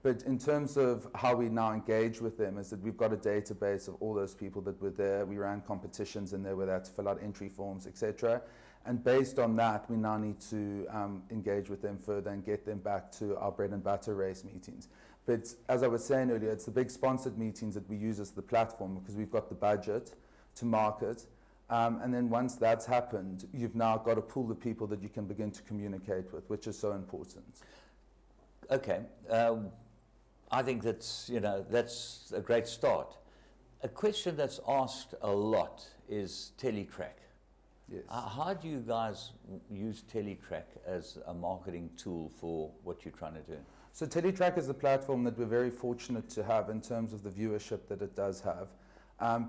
But in terms of how we now engage with them is that we've got a database of all those people that were there. We ran competitions in there where they had to fill out entry forms, etc. And based on that, we now need to engage with them further and get them back to our bread and butter race meetings. But as I was saying earlier, it's the big sponsored meetings that we use as the platform because we've got the budget to market. And then once that's happened, you've now got to pull the people that you can begin to communicate with, which is so important. Okay. I think that's a great start. A question that's asked a lot is Teletrack. Yes. How do you guys use Teletrack as a marketing tool for what you're trying to do? So Teletrack is a platform that we're very fortunate to have in terms of the viewership that it does have.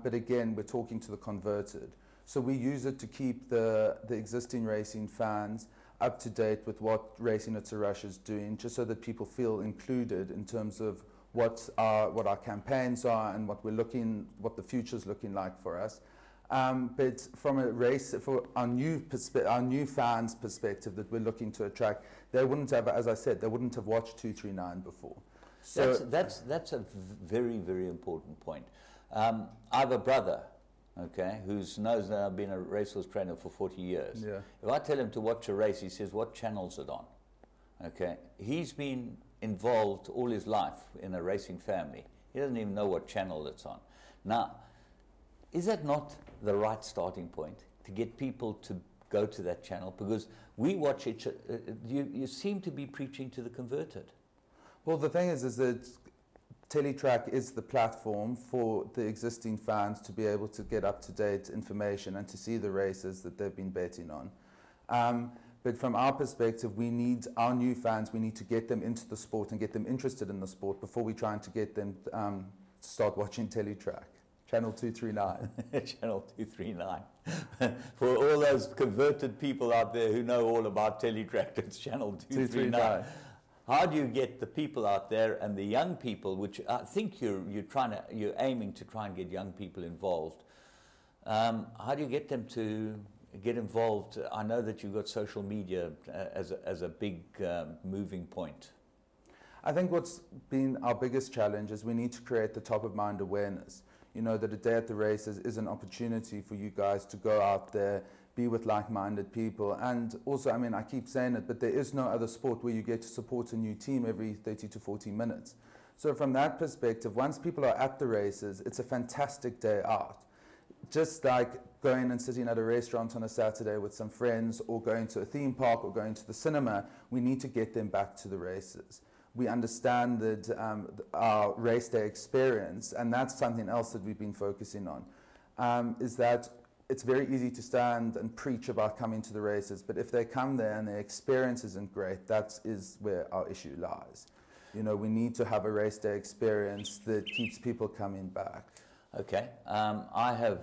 But again, we're talking to the converted. So we use it to keep the existing racing fans up to date with what Racing at Rush is doing, just so that people feel included in terms of what our campaigns are and what the future's looking like for us. But from a race, for our new fans' perspective that we're looking to attract, they wouldn't have, as I said, they wouldn't have watched 239 before. So that's a very, very important point. I have a brother, okay, who knows that I've been a racehorse trainer for 40 years. Yeah. If I tell him to watch a race, he says, "What channel's it on?" okay, he's been involved all his life in a racing family. He doesn't even know what channel it's on. Now, is that not the right starting point to get people to go to that channel? Because we watch it, you seem to be preaching to the converted. Well, the thing is that Teletrack is the platform for the existing fans to be able to get up-to-date information and to see the races that they've been betting on. But from our perspective, we need our new fans, we need to get them into the sport and get them interested in the sport before we try to get them to start watching Teletrack. Channel 239. Channel 239. For all those converted people out there who know all about Teletrack, it's Channel 239. How do you get the people out there and the young people, which I think you're aiming to try and get young people involved? How do you get them to get involved? I know that you've got social media as a big moving point. I think what's been our biggest challenge is we need to create the top of mind awareness. You know, that a day at the races is an opportunity for you guys to go out there, be with like-minded people. And also, I mean, I keep saying it, but there is no other sport where you get to support a new team every 30 to 40 minutes. So from that perspective, once people are at the races, it's a fantastic day out. Just like going and sitting at a restaurant on a Saturday with some friends, or going to a theme park, or going to the cinema, we need to get them back to the races. We understand that our race day experience, and that's something else that we've been focusing on, is that it's very easy to stand and preach about coming to the races, but if they come there and their experience isn't great, that is where our issue lies. You know, we need to have a race day experience that keeps people coming back. Okay. I have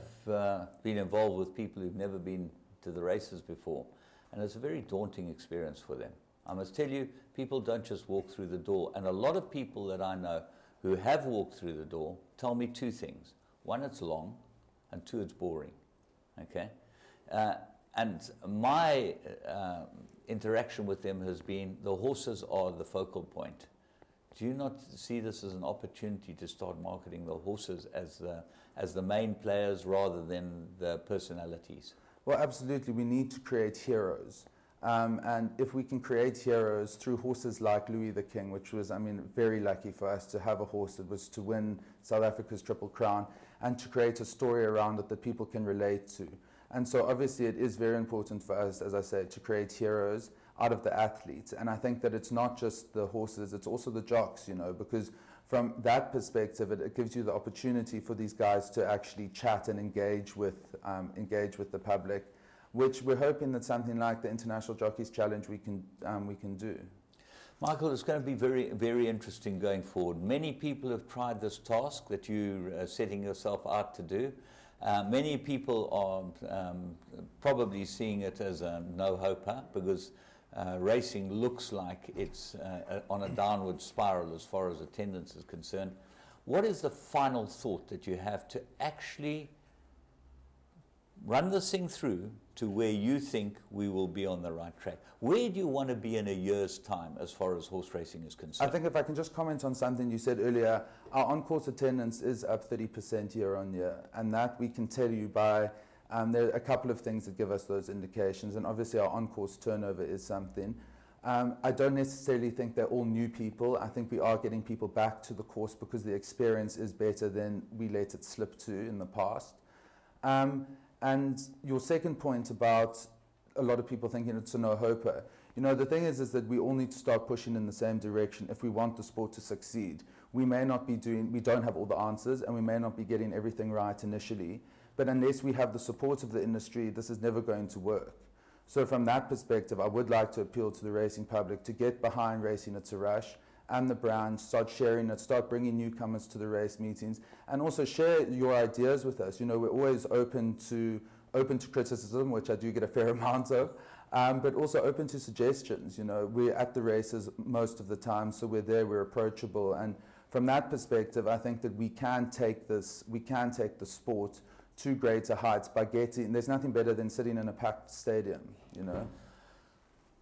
been involved with people who've never been to the races before, and it's a very daunting experience for them. I must tell you, people don't just walk through the door, and a lot of people that I know who have walked through the door tell me two things. One, it's long, and two, it's boring. Okay? And my interaction with them has been, the horses are the focal point. Do you not see this as an opportunity to start marketing the horses as the main players rather than the personalities? Well, absolutely. We need to create heroes. And if we can create heroes through horses like Louis the King, which was, I mean, very lucky for us to have a horse that was to win South Africa's Triple Crown, and to create a story around it that people can relate to. And so obviously it is very important for us, as I said, to create heroes out of the athletes. And I think that it's not just the horses, it's also the jocks, you know, because from that perspective, it gives you the opportunity for these guys to actually chat and engage with the public, which we're hoping that something like the International Jockeys Challenge we can do. Michael, it's going to be very, very interesting going forward. Many people have tried this task that you're setting yourself out to do. Many people are probably seeing it as a no-hoper, because racing looks like it's on a downward spiral as far as attendance is concerned. What is the final thought that you have to actually run this thing through to where you think we will be on the right track? Where do you want to be in a year's time as far as horse racing is concerned? I think if I can just comment on something you said earlier, our on-course attendance is up 30% year on year, and that we can tell you by, there are a couple of things that give us those indications, and obviously our on-course turnover is something. I don't necessarily think they're all new people. I think we are getting people back to the course because the experience is better than we let it slip to in the past. And your second point about a lot of people thinking it's a no-hoper, you know, the thing is that we all need to start pushing in the same direction if we want the sport to succeed. We may not be we don't have all the answers, and we may not be getting everything right initially, but unless we have the support of the industry, this is never going to work. So from that perspective, I would like to appeal to the racing public to get behind Racing It's a Rush and the brand, start sharing it, start bringing newcomers to the race meetings, and also share your ideas with us. You know, we're always open to criticism, which I do get a fair amount of, but also open to suggestions. You know, we're at the races most of the time, so we're there, we're approachable, and from that perspective, I think that we can take the sport to greater heights by getting, there's nothing better than sitting in a packed stadium, you know.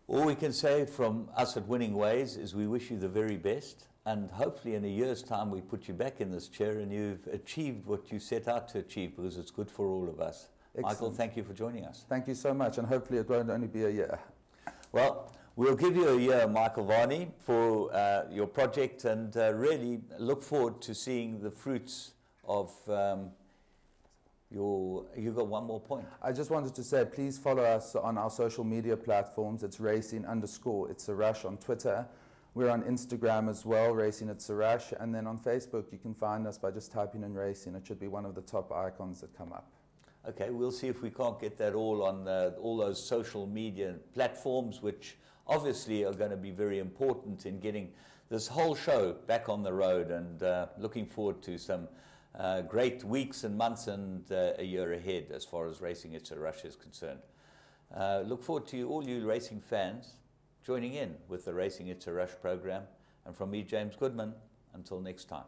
All we can say from us at Winning Ways is we wish you the very best, and hopefully in a year's time we put you back in this chair and you've achieved what you set out to achieve, because it's good for all of us. Excellent. Michael, thank you for joining us. Thank you so much, and hopefully it won't only be a year. Well, We'll give you a year, Michael Varney, for your project, and really look forward to seeing the fruits of you got one more point. I just wanted to say, please follow us on our social media platforms. It's racing_it's_a_rush on Twitter. We're on Instagram as well, racing_it's_a_rush. And then on Facebook, you can find us by just typing in racing. It should be one of the top icons that come up. Okay, we'll see if we can't get that all on all those social media platforms, which obviously are going to be very important in getting this whole show back on the road, and looking forward to some great weeks and months and a year ahead as far as Racing It's a Rush is concerned. Look forward to all you racing fans joining in with the Racing It's a Rush program. And from me, James Goodman, until next time.